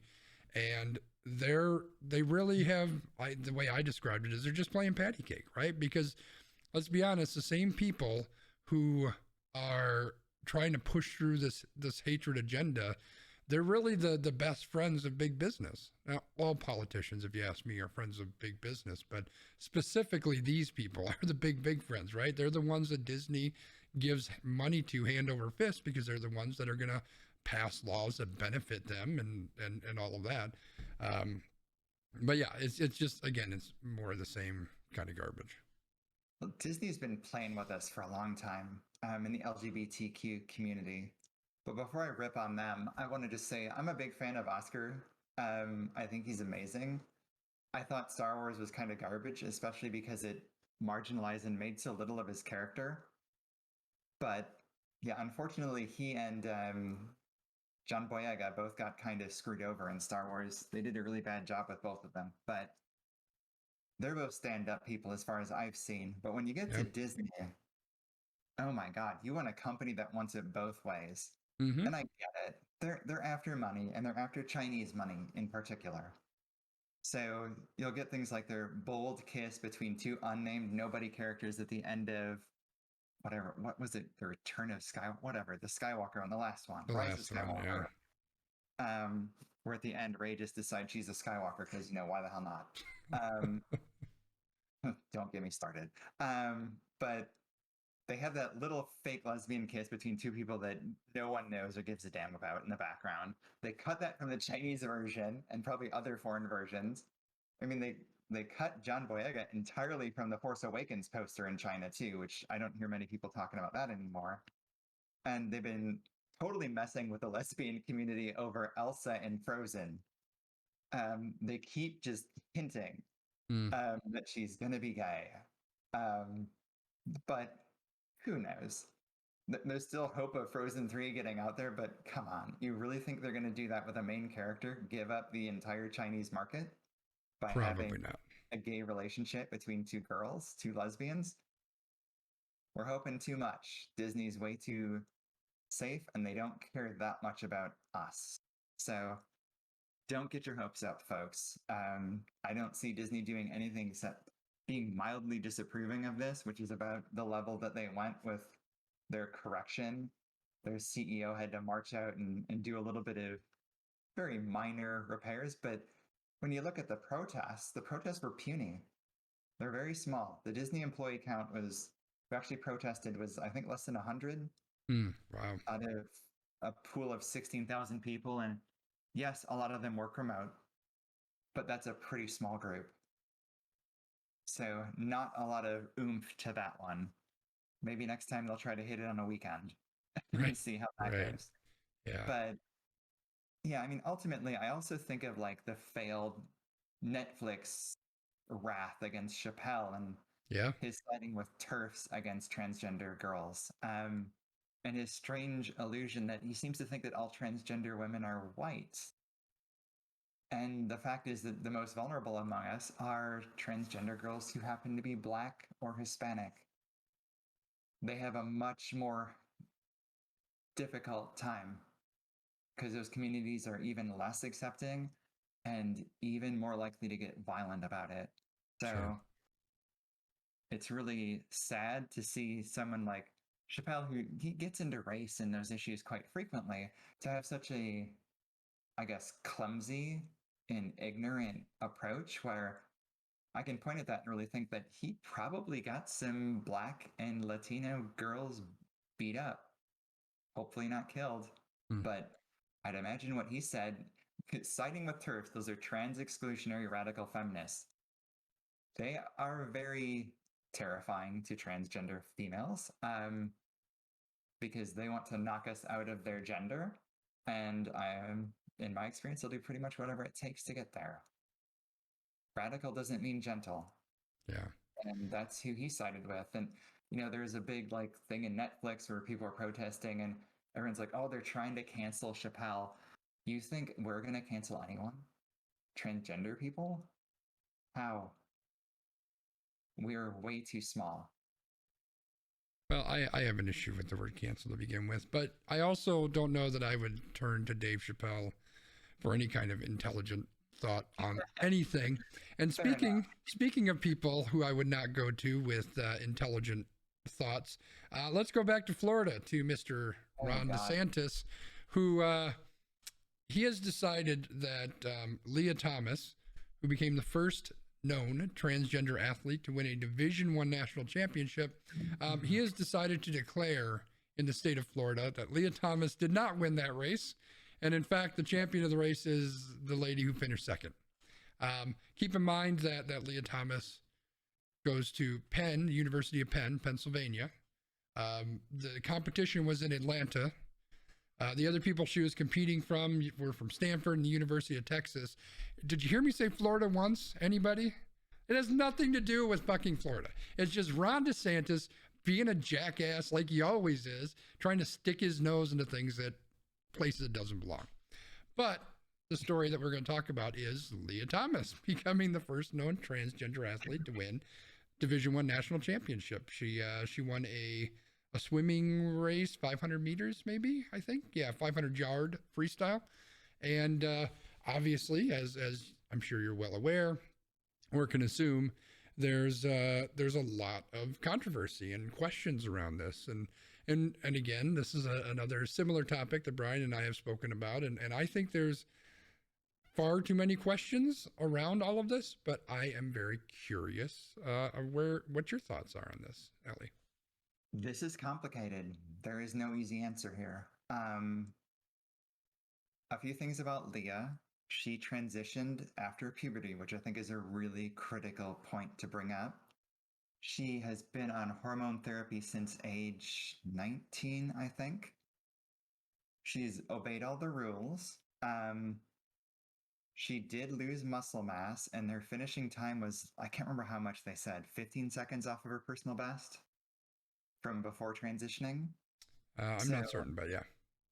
Speaker 1: and they really have, the way I described it is they're just playing patty cake, right? Because let's be honest, the same people who are trying to push through this hatred agenda, they're really the best friends of big business. Now, all politicians, if you ask me, are friends of big business, but specifically these people are the big friends, right? They're the ones that Disney gives money to hand over fist, because they're the ones that are going to pass laws that benefit them and all of that. But yeah, it's just, again, it's more of the same kind of garbage.
Speaker 4: Well, Disney's been playing with us for a long time in the LGBTQ community. But before I rip on them, I want to just say I'm a big fan of Oscar. I think he's amazing. I thought Star Wars was kind of garbage, especially because it marginalized and made so little of his character. But yeah, unfortunately, he and John Boyega both got kind of screwed over in Star Wars. They did a really bad job with both of them. But they're both stand-up people as far as I've seen. But when you get to Disney, oh my God, you want a company that wants it both ways.
Speaker 1: Mm-hmm.
Speaker 4: And I get it. They're after money, and they're after Chinese money in particular. So you'll get things like their bold kiss between two unnamed nobody characters at the end of whatever. What was it? The Return of whatever. The Skywalker on the last one.
Speaker 1: The
Speaker 4: Rise
Speaker 1: last
Speaker 4: of
Speaker 1: one,
Speaker 4: Skywalker.
Speaker 1: yeah.
Speaker 4: Where at the end, Rey just decides she's a Skywalker because, why the hell not? Don't get me started. But they have that little fake lesbian kiss between two people that no one knows or gives a damn about in the background. They cut that from the Chinese version and probably other foreign versions. I mean, they cut John Boyega entirely from the Force Awakens poster in China too, which I don't hear many people talking about that anymore. And they've been totally messing with the lesbian community over Elsa and Frozen. They keep just hinting that she's going to be gay. But who knows? There's still hope of Frozen 3 getting out there, but come on. You really think they're going to do that with a main character? Give up the entire Chinese market by having a gay relationship between two girls, two lesbians? We're hoping too much. Disney's way too safe, and they don't care that much about us. So don't get your hopes up, folks. I don't see Disney doing anything except being mildly disapproving of this, which is about the level that they went with their correction. Their CEO had to march out and do a little bit of very minor repairs. But when you look at the protests were puny. They're very small. The Disney employee count who actually protested was, I think, less than 100
Speaker 1: Wow.
Speaker 4: out of a pool of 16,000 people. And yes, a lot of them work remote, but that's a pretty small group. So not a lot of oomph to that one. Maybe next time they'll try to hit it on a weekend
Speaker 1: Right.
Speaker 4: and see how that
Speaker 1: Right.
Speaker 4: goes.
Speaker 1: Yeah.
Speaker 4: But yeah, I mean, ultimately, I also think of like the failed Netflix wrath against Chappelle and
Speaker 1: Yeah.
Speaker 4: his siding with TERFs against transgender girls, and his strange illusion that he seems to think that all transgender women are white. And the fact is that the most vulnerable among us are transgender girls who happen to be Black or Hispanic. They have a much more difficult time because those communities are even less accepting and even more likely to get violent about it.
Speaker 1: Sure.
Speaker 4: So it's really sad to see someone like Chappelle, who he gets into race and those issues quite frequently, to have such a, I guess, clumsy and ignorant approach where I can point at that and really think that he probably got some Black and Latino girls beat up, hopefully not killed.
Speaker 1: Hmm.
Speaker 4: But I'd imagine what he said, siding with TERFs, those are trans exclusionary radical feminists. They are very terrifying to transgender females because they want to knock us out of their gender. And in my experience, they'll do pretty much whatever it takes to get there. Radical doesn't mean gentle.
Speaker 1: Yeah.
Speaker 4: And that's who he sided with. And, you know, there's a big like thing in Netflix where people are protesting and everyone's like, oh, they're trying to cancel Chappelle. You think we're going to cancel anyone? Transgender people? How? We're way too small.
Speaker 1: Well, I have an issue with the word cancel to begin with, but I also don't know that I would turn to Dave Chappelle for any kind of intelligent thought on anything. And
Speaker 4: Fair enough.
Speaker 1: speaking of people who I would not go to with intelligent thoughts, let's go back to Florida to Mr.
Speaker 4: Oh
Speaker 1: Ron
Speaker 4: God.
Speaker 1: DeSantis, who he has decided that Leah Thomas, who became the first known transgender athlete to win a Division I national championship, he has decided to declare in the state of Florida that Leah Thomas did not win that race. And in fact, the champion of the race is the lady who finished second. Keep in mind that Leah Thomas goes to Penn, the University of Penn, Pennsylvania. The competition was in Atlanta. The other people she was competing from were from Stanford and the University of Texas. Did you hear me say Florida once? Anybody? It has nothing to do with fucking Florida. It's just Ron DeSantis being a jackass like he always is, trying to stick his nose into things that places it doesn't belong. But the story that we're going to talk about is Leah Thomas becoming the first known transgender athlete to win Division I national championship. She won a swimming race, 500 meters, maybe, I think. Yeah, 500-yard freestyle. And obviously, as I'm sure you're well aware, or can assume, there's a lot of controversy and questions around this. And again, this is another similar topic that Brian and I have spoken about. And I think there's far too many questions around all of this, but I am very curious what your thoughts are on this, Ellie.
Speaker 4: This is complicated. There is no easy answer here. A few things about Leah. She transitioned after puberty, which I think is a really critical point to bring up. She has been on hormone therapy since age 19, I think. She's obeyed all the rules. She did lose muscle mass, and their finishing time was, I can't remember how much they said, 15 seconds off of her personal best from before transitioning.
Speaker 1: I'm not certain, but yeah.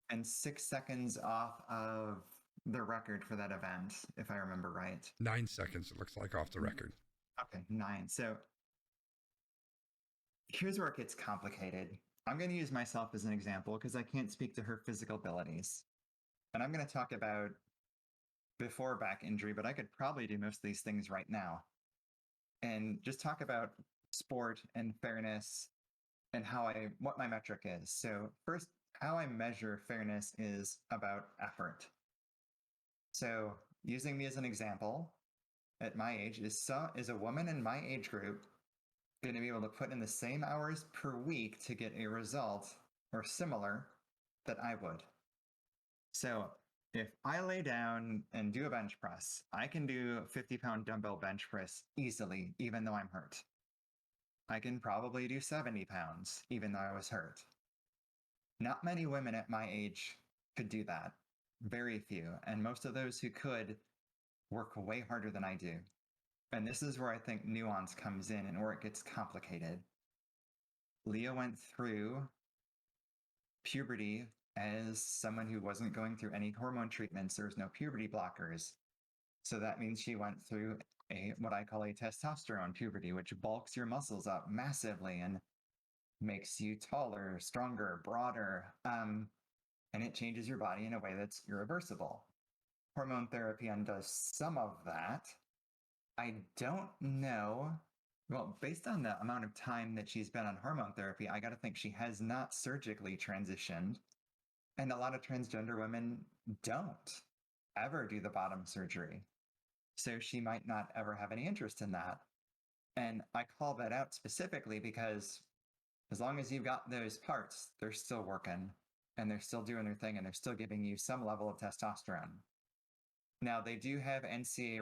Speaker 4: And 6 seconds off of the record for that event, if I remember right.
Speaker 1: 9 seconds, it looks like, off the record.
Speaker 4: Okay, 9. So here's where it gets complicated. I'm going to use myself as an example because I can't speak to her physical abilities. And I'm going to talk about before back injury, but I could probably do most of these things right now. And just talk about sport and fairness and what my metric is. So first, how I measure fairness is about effort. So using me as an example, at my age, is a woman in my age group going to be able to put in the same hours per week to get a result or similar that I would? So if I lay down and do a bench press, I can do a 50-pound dumbbell bench press easily, even though I'm hurt. I can probably do 70 pounds, even though I was hurt. Not many women at my age could do that. Very few. And most of those who could work way harder than I do. And this is where I think nuance comes in and where it gets complicated. Leah went through puberty as someone who wasn't going through any hormone treatments. There's no puberty blockers. So that means she went through what I call a testosterone puberty, which bulks your muscles up massively and makes you taller, stronger, broader. And it changes your body in a way that's irreversible. Hormone therapy undoes some of that. I don't know. Well, based on the amount of time that she's been on hormone therapy, I got to think she has not surgically transitioned. And a lot of transgender women don't ever do the bottom surgery. So she might not ever have any interest in that. And I call that out specifically because as long as you've got those parts, they're still working and they're still doing their thing and they're still giving you some level of testosterone. Now, they do have NCAA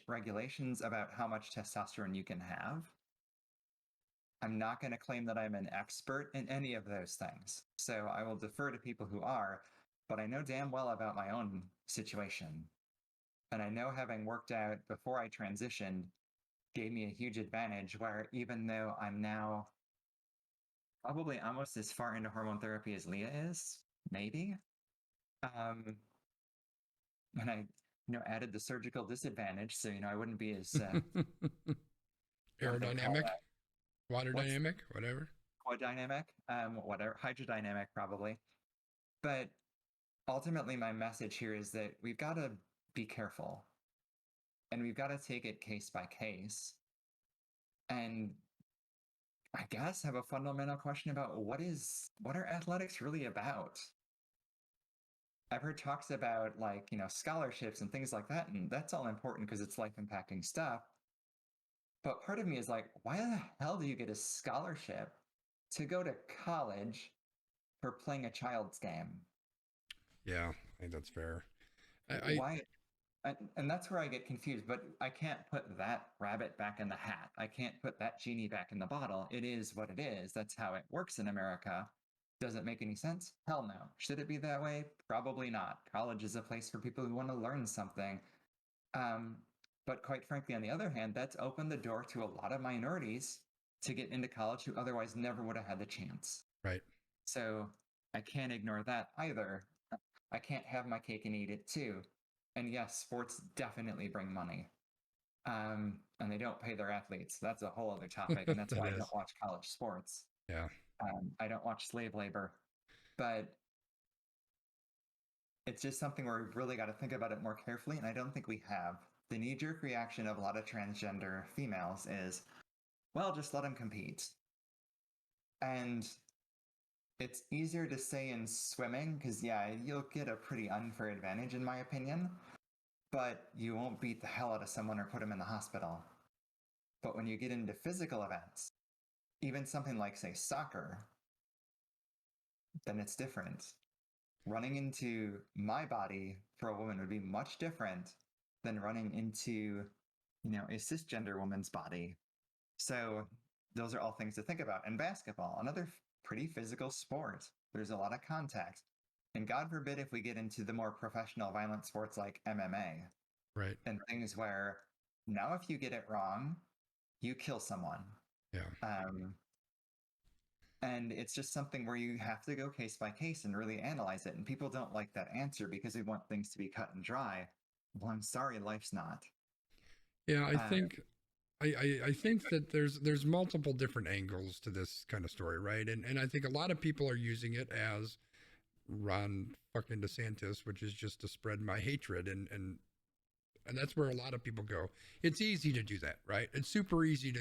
Speaker 4: regulations about how much testosterone you can have. I'm not going to claim that I'm an expert in any of those things, so I will defer to people who are, but I know damn well about my own situation. And I know having worked out before I transitioned gave me a huge advantage where even though I'm now probably almost as far into hormone therapy as Leah is, maybe, and I added the surgical disadvantage, so I wouldn't be as
Speaker 1: aerodynamic, water dynamic, whatever.
Speaker 4: Dynamic, whatever, hydrodynamic probably. But ultimately, my message here is that we've got to be careful, and we've got to take it case by case, and I guess have a fundamental question about what are athletics really about? I've heard talks about scholarships and things like that, and that's all important because it's life impacting stuff. But part of me is like, why the hell do you get a scholarship to go to college for playing a child's game?
Speaker 1: Yeah, I think that's fair.
Speaker 4: Why? And that's where I get confused, but I can't put that rabbit back in the hat. I can't put that genie back in the bottle. It is what it is. That's how it works in America. Does it make any sense? Hell no. Should it be that way? Probably not. College is a place for people who want to learn something. But quite frankly, on the other hand, that's opened the door to a lot of minorities to get into college who otherwise never would have had the chance.
Speaker 1: Right.
Speaker 4: So I can't ignore that either. I can't have my cake and eat it too. And yes, sports definitely bring money. And they don't pay their athletes. That's a whole other topic. And that's why I don't watch college sports.
Speaker 1: Yeah.
Speaker 4: I don't watch slave labor. But it's just something where we've really got to think about it more carefully. And I don't think we have. The knee-jerk reaction of a lot of transgender females is, well, just let them compete. And it's easier to say in swimming because, yeah, you'll get a pretty unfair advantage, in my opinion, but you won't beat the hell out of someone or put them in the hospital. But when you get into physical events, even something like, say, soccer, then it's different. Running into my body for a woman would be much different than running into, a cisgender woman's body. So those are all things to think about. And basketball, another pretty physical sport. There's a lot of contact. And God forbid if we get into the more professional violent sports like MMA.
Speaker 1: Right.
Speaker 4: And things where now if you get it wrong, you kill someone.
Speaker 1: Yeah.
Speaker 4: And it's just something where you have to go case by case and really analyze it. And people don't like that answer because they want things to be cut and dry. Well, I'm sorry, life's not.
Speaker 1: Yeah, I think that there's multiple different angles to this kind of story, right? And I think a lot of people are using it as Ron fucking DeSantis, which is just to spread my hatred, and that's where a lot of people go. It's easy to do that, right? It's super easy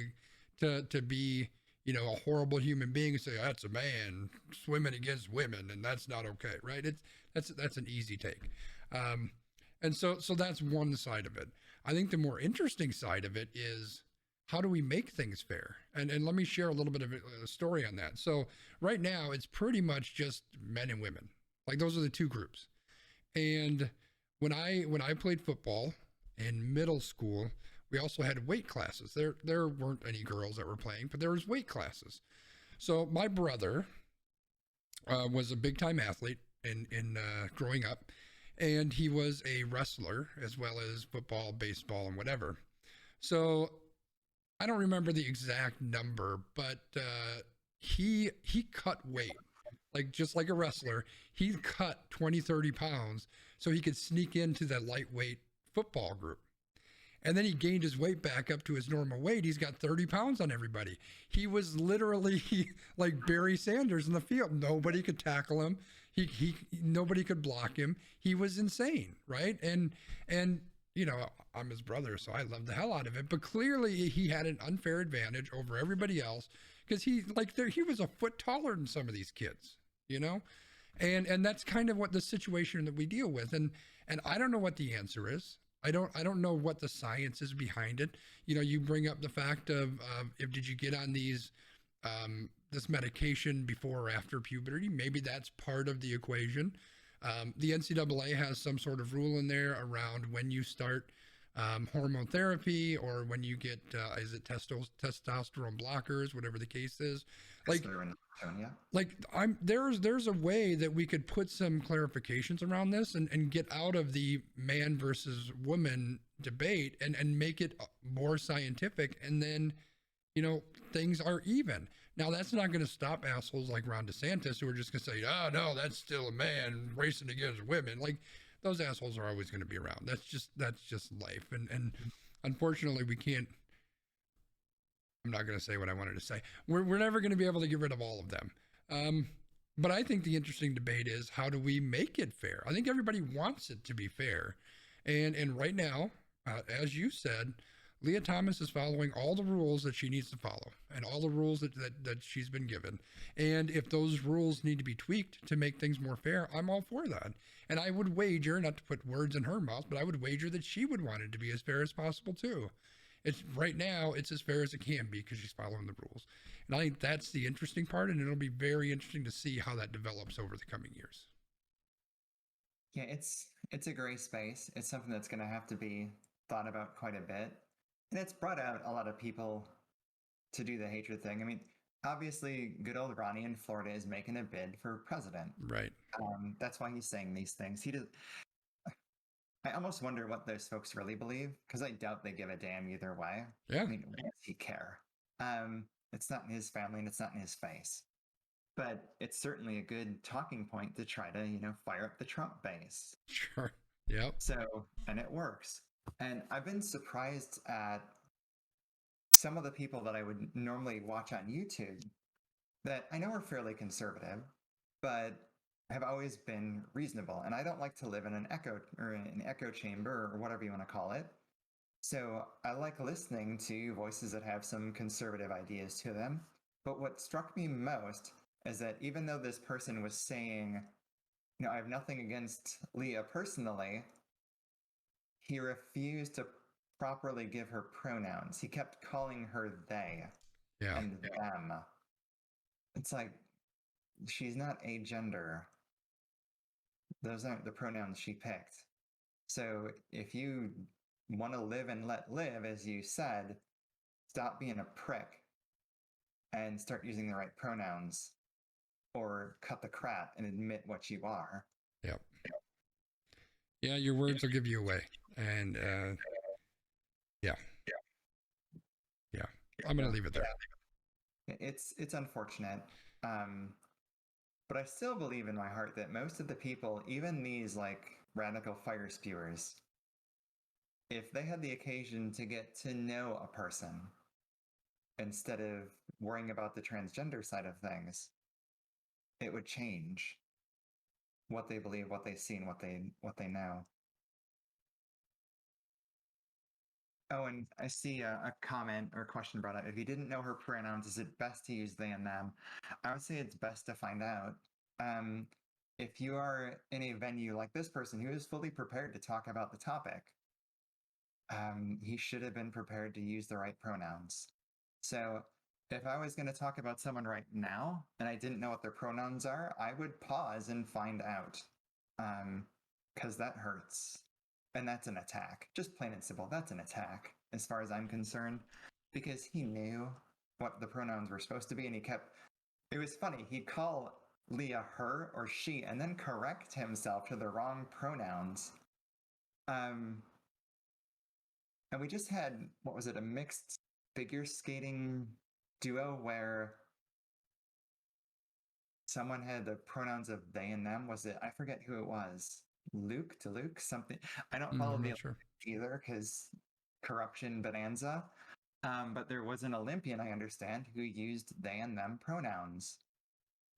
Speaker 1: to be, a horrible human being and say that's a man swimming against women and that's not okay, right? That's an easy take. And so that's one side of it. I think the more interesting side of it is how do we make things fair? And let me share a little bit of a story on that. So right now it's pretty much just men and women. Like those are the two groups. And when I played football in middle school, we also had weight classes. There weren't any girls that were playing, but there was weight classes. So my brother, was a big time athlete in growing up, and he was a wrestler as well as football, baseball, and whatever. So I don't remember the exact number, but he cut weight. Like just like a wrestler, he cut 20, 30 pounds so he could sneak into the lightweight football group. And then he gained his weight back up to his normal weight. He's got 30 pounds on everybody. He was literally like Barry Sanders in the field. Nobody could tackle him. He nobody could block him. He was insane, right? And you know, I'm his brother, so I love the hell out of it. But clearly he had an unfair advantage over everybody else because he was a foot taller than some of these kids, you know? And that's kind of what the situation that we deal with. And I don't know what the answer is. I don't know what the science is behind it. You know, you bring up the fact of if did you get on this medication before or after puberty? Maybe that's part of the equation. The NCAA has some sort of rule in there around when you start hormone therapy or when you get is it testosterone blockers, whatever the case is. Like there's a way that we could put some clarifications around this and get out of the man versus woman debate and make it more scientific, and then you know things are even. Now that's not going to stop assholes like Ron DeSantis who are just going to say, oh no, that's still a man racing against women. Like those assholes are always going to be around. That's just life, and unfortunately we can't. I'm not going to say what I wanted to say. We're never going to be able to get rid of all of them. But I think the interesting debate is how do we make it fair? I think everybody wants it to be fair. And right now, as you said, Leah Thomas is following all the rules that she needs to follow and all the rules that she's been given. And if those rules need to be tweaked to make things more fair, I'm all for that. And I would wager, not to put words in her mouth, but I would wager that she would want it to be as fair as possible too. It's right now, it's as fair as it can be because she's following the rules. And I think that's the interesting part, and it'll be very interesting to see how that develops over the coming years.
Speaker 4: Yeah, it's a gray space. It's something that's going to have to be thought about quite a bit. And it's brought out a lot of people to do the hatred thing. I mean, obviously, good old Ronnie in Florida is making a bid for president.
Speaker 1: Right.
Speaker 4: That's why he's saying these things. I almost wonder what those folks really believe, because I doubt they give a damn either way.
Speaker 1: Yeah.
Speaker 4: I mean, why does he care? It's not in his family and it's not in his face. But it's certainly a good talking point to try to, fire up the Trump base.
Speaker 1: Sure. Yep.
Speaker 4: So, and it works. And I've been surprised at some of the people that I would normally watch on YouTube that I know are fairly conservative, but have always been reasonable. And I don't like to live in an echo chamber or whatever you want to call it. So I like listening to voices that have some conservative ideas to them. But what struck me most is that even though this person was saying, I have nothing against Leah personally, he refused to properly give her pronouns. He kept calling her they and them. It's like, she's not a gender. Those aren't the pronouns she picked. So if you want to live and let live, as you said, stop being a prick and start using the right pronouns, or cut the crap and admit what you are.
Speaker 1: Yep. Yeah, your words will give you away. And yeah. I'm going to leave it there.
Speaker 4: It's unfortunate. But I still believe in my heart that most of the people, even these like radical fire spewers, if they had the occasion to get to know a person instead of worrying about the transgender side of things, it would change what they believe, what they see, and what they know. Oh, and I see a comment or question brought up. If you didn't know her pronouns, is it best to use they and them? I would say it's best to find out. If you are in a venue like this person who is fully prepared to talk about the topic, he should have been prepared to use the right pronouns. So if I was going to talk about someone right now and I didn't know what their pronouns are, I would pause and find out, because that hurts. And that's an attack. Just plain and simple, that's an attack as far as I'm concerned, because he knew what the pronouns were supposed to be, and it was funny, he'd call Leah her or she and then correct himself to the wrong pronouns. And we just had, what was it, a mixed figure skating duo where someone had the pronouns of they and them. Was it, I forget who it was. Luke to Luke, something. I don't follow
Speaker 1: I'm
Speaker 4: the
Speaker 1: not sure.
Speaker 4: either because corruption bonanza. But there was an Olympian, I understand, who used they and them pronouns.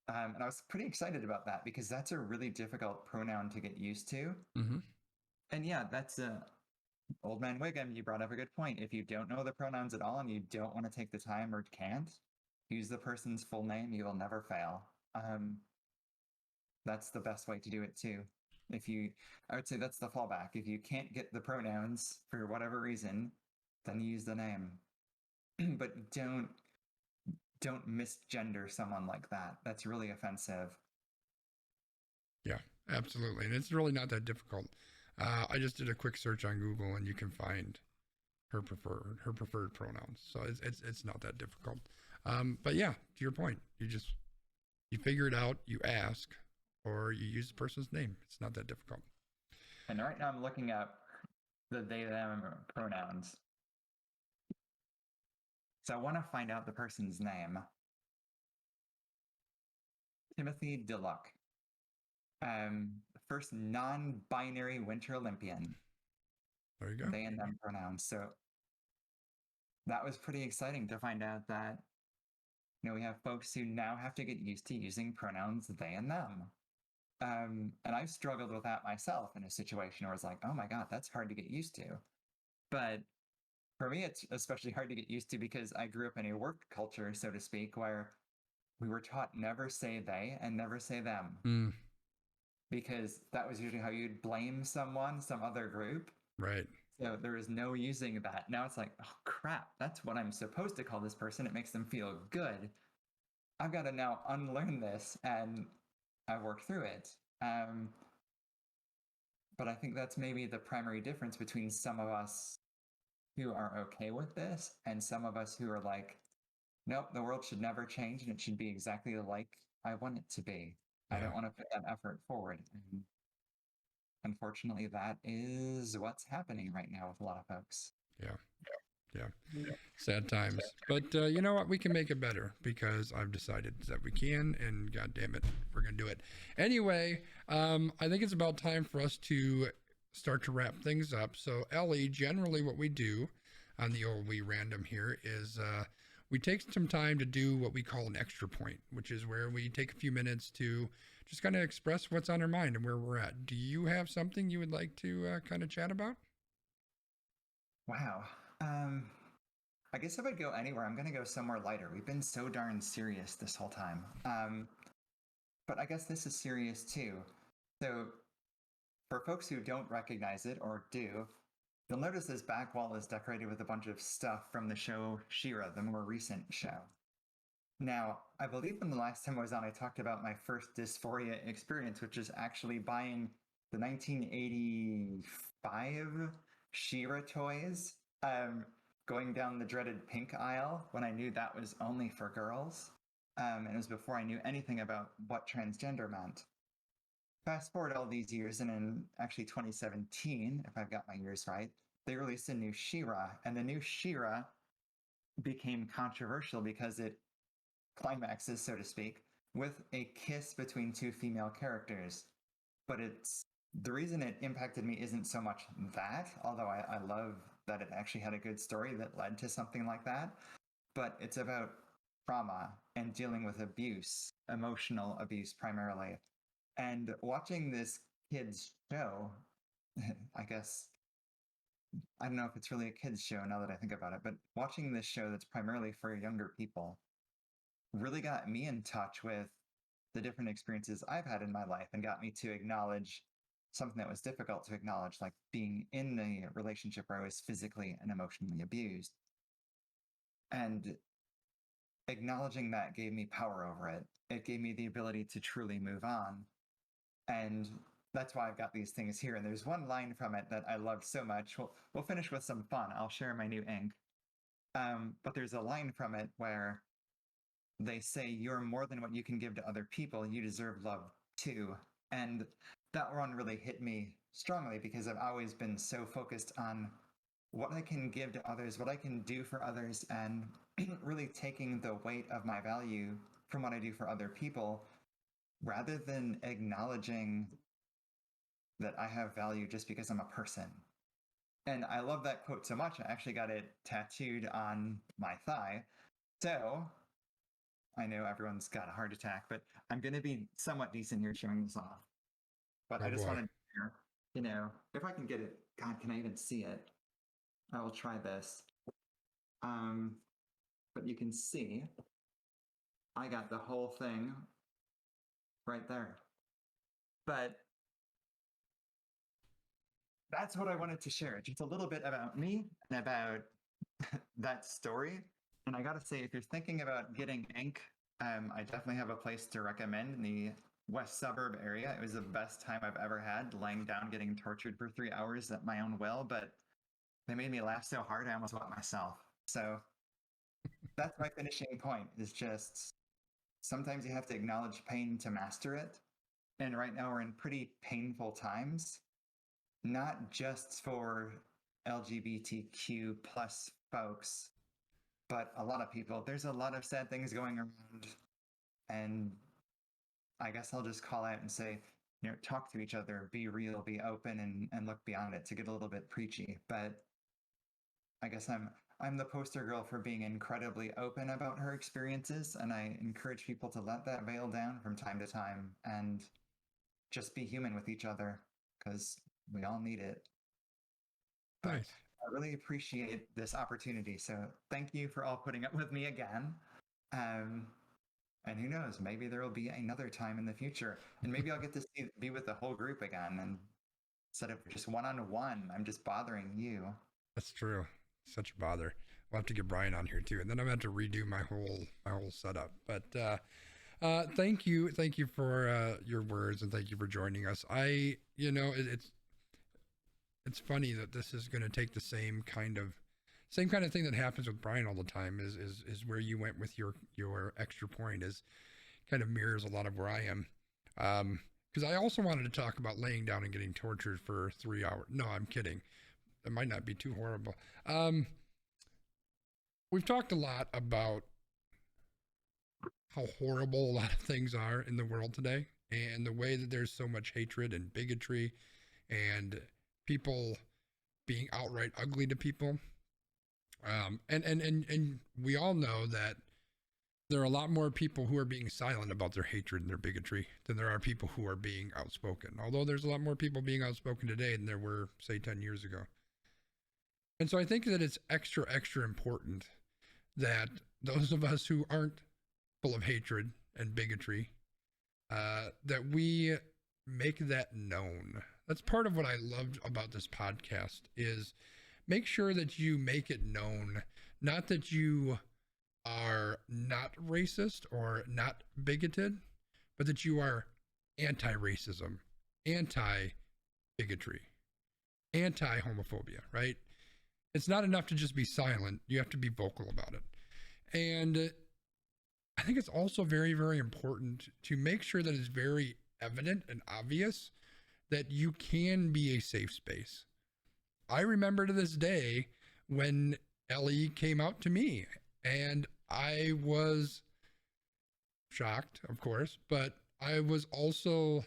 Speaker 4: And I was pretty excited about that because that's a really difficult pronoun to get used to.
Speaker 1: Mm-hmm.
Speaker 4: And yeah, that's Old Man Wiggum, you brought up a good point. If you don't know the pronouns at all and you don't want to take the time or can't, use the person's full name, you will never fail. That's the best way to do it too. I would say that's the fallback. If you can't get the pronouns for whatever reason, then use the name. But don't misgender someone like that. That's really offensive.
Speaker 1: Yeah, absolutely. And it's really not that difficult. I just did a quick search on Google and you can find her preferred pronouns. So it's not that difficult. But yeah, to your point, you figure it out, you ask, or you use the person's name. It's not that difficult.
Speaker 4: And right now I'm looking up the they them pronouns. So I want to find out the person's name. Timothy DeLuck. First non-binary Winter Olympian.
Speaker 1: There you go.
Speaker 4: They and them pronouns. So that was pretty exciting to find out that, we have folks who now have to get used to using pronouns they and them. And I've struggled with that myself in a situation where it's like, oh my God, that's hard to get used to. But for me, it's especially hard to get used to because I grew up in a work culture, so to speak, where we were taught never say they and never say them. Because that was usually how you'd blame someone, some other group.
Speaker 1: Right.
Speaker 4: So there was no using that. Now it's like, oh crap, that's what I'm supposed to call this person. It makes them feel good. I've got to now unlearn this, and I've worked through it. But I think that's maybe the primary difference between some of us who are okay with this and some of us who are like, nope, the world should never change and it should be exactly like I want it to be. Yeah. I don't want to put that effort forward. And unfortunately, that is what's happening right now with a lot of folks.
Speaker 1: Yeah. Sad times. But you know what? We can make it better because I've decided that we can, and God damn it, we're going to do it. Anyway, I think it's about time for us to start to wrap things up. So, Ellie, generally what we do on the old We Random here is we take some time to do what we call an extra point, which is where we take a few minutes to just kind of express what's on our mind and where we're at. Do you have something you would like to kind of chat about?
Speaker 4: Wow. I guess if I go anywhere, I'm going to go somewhere lighter. We've been so darn serious this whole time. But I guess this is serious too. So for folks who don't recognize it or do, you'll notice this back wall is decorated with a bunch of stuff from the show She-Ra, the more recent show. Now, I believe when the last time I was on, I talked about my first dysphoria experience, which is actually buying the 1985 She-Ra toys, going down the dreaded pink aisle when I knew that was only for girls. And it was before I knew anything about what transgender meant. Fast forward all these years, and in actually 2017, if I've got my years right, they released a new She-Ra, and the new She-Ra became controversial because it climaxes, so to speak, with a kiss between two female characters. But the reason it impacted me isn't so much that, although I love that it actually had a good story that led to something like that, but it's about trauma and dealing with abuse, emotional abuse primarily. And watching this kid's show, I guess, I don't know if it's really a kid's show now that I think about it, but watching this show that's primarily for younger people really got me in touch with the different experiences I've had in my life and got me to acknowledge something that was difficult to acknowledge, like being in a relationship where I was physically and emotionally abused. And acknowledging that gave me power over it. It gave me the ability to truly move on. And that's why I've got these things here. And there's one line from it that I loved so much. We'll finish with some fun. I'll share my new ink. But there's a line from it where they say you're more than what you can give to other people. You deserve love too. And that one really hit me strongly because I've always been so focused on what I can give to others, what I can do for others, and really taking the weight of my value from what I do for other people rather than acknowledging that I have value just because I'm a person. And I love that quote so much. I actually got it tattooed on my thigh. So I know everyone's got a heart attack, but I'm going to be somewhat decent here showing this off. But
Speaker 1: Oh,
Speaker 4: I just
Speaker 1: boy.
Speaker 4: wanted to, you know, if I can get it, God, can I even see it? I will try this. But you can see I got the whole thing right there. But that's what I wanted to share. Just a little bit about me and about that story. And I got to say, if you're thinking about getting ink, I definitely have a place to recommend in the west suburb area. It was the best time I've ever had, laying down, getting tortured for 3 hours at my own will. But they made me laugh so hard, I almost wet myself. So that's my finishing point, is just sometimes you have to acknowledge pain to master it. And right now we're in pretty painful times, not just for LGBTQ plus folks, but a lot of people. There's a lot of sad things going around. And I guess I'll just call out and say, you know, talk to each other, be real, be open, and look beyond it, to get a little bit preachy. But I guess I'm the poster girl for being incredibly open about her experiences, and I encourage people to let that veil down from time to time and just be human with each other, because we all need it. But
Speaker 1: Nice.
Speaker 4: I really appreciate this opportunity. So thank you for all putting up with me again. And who knows, maybe there will be another time in the future, and maybe I'll get to be with the whole group again, and instead of just one-on-one, I'm just bothering you.
Speaker 1: That's true. Such a bother. We'll have to get Brian on here too, and then I'm gonna have to redo my whole setup. But thank you for your words, and thank you for joining us. It's funny that this is going to take the same kind of thing that happens with Brian all the time. Is where you went with your extra point, is kind of mirrors a lot of where I am. Because I also wanted to talk about laying down and getting tortured for 3 hours. No, I'm kidding. It might not be too horrible. We've talked a lot about how horrible a lot of things are in the world today, and the way that there's so much hatred and bigotry and people being outright ugly to people. And we all know that there are a lot more people who are being silent about their hatred and their bigotry than there are people who are being outspoken. Although there's a lot more people being outspoken today than there were, say, 10 years ago. And so I think that it's extra important that those of us who aren't full of hatred and bigotry, that we make that known. That's part of what I loved about this podcast, is make sure that you make it known, not that you are not racist or not bigoted, but that you are anti-racism, anti-bigotry, anti-homophobia, right? It's not enough to just be silent. You have to be vocal about it. And I think it's also very, very important to make sure that it's very evident and obvious that you can be a safe space. I remember to this day when Ellie came out to me, and I was shocked, of course, but I was also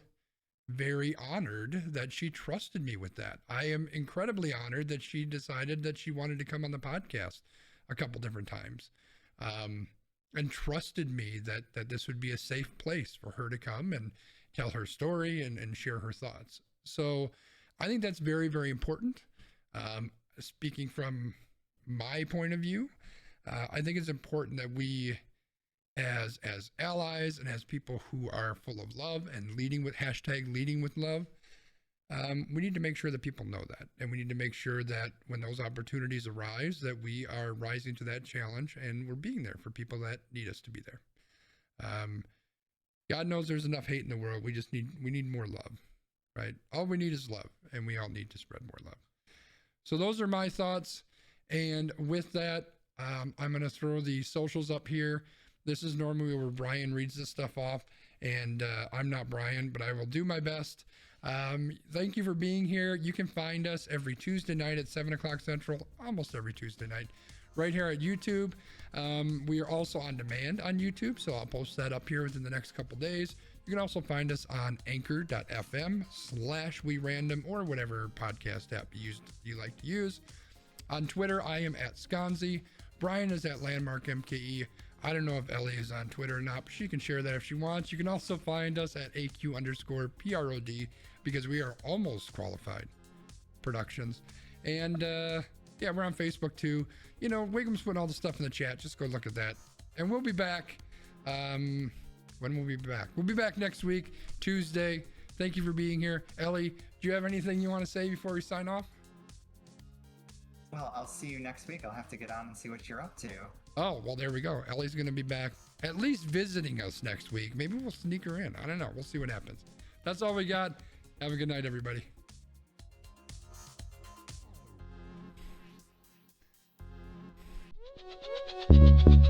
Speaker 1: very honored that she trusted me with that. I am incredibly honored that she decided that she wanted to come on the podcast a couple different times, and trusted me that this would be a safe place for her to come and tell her story and share her thoughts. So I think that's very, very important. Speaking from my point of view, I think it's important that we, as allies and as people who are full of love and leading with #leadingwithlove, we need to make sure that people know that, and we need to make sure that when those opportunities arise, that we are rising to that challenge and we're being there for people that need us to be there. God knows there's enough hate in the world. We need more love, right? All we need is love, and we all need to spread more love. So those are my thoughts. And with that, I'm going to throw the socials up here. This is normally where Brian reads this stuff off, and I'm not Brian, but I will do my best. Thank you for being here. You can find us every Tuesday night at 7 o'clock Central, almost every Tuesday night, right here at YouTube. We are also on demand on YouTube, so I'll post that up here within the next couple days. You can also find us on anchor.fm/werandom or whatever podcast app you like to use. On Twitter, I am at Sconzi. Brian is at Landmark MKE. I don't know if Ellie is on Twitter or not, but she can share that if she wants. You can also find us at AQ_PROD because we are almost qualified productions. And yeah, we're on Facebook too. You know, Wigham's putting all the stuff in the chat. Just go look at that. And we'll be back. When will we be back? We'll be back next week, Tuesday. Thank you for being here. Ellie, do you have anything you want to say before we sign off?
Speaker 4: Well, I'll see you next week. I'll have to get on and see what you're up to.
Speaker 1: Oh, well, there we go. Ellie's going to be back at least visiting us next week. Maybe we'll sneak her in. I don't know. We'll see what happens. That's all we got. Have a good night, everybody.
Speaker 5: Thank you.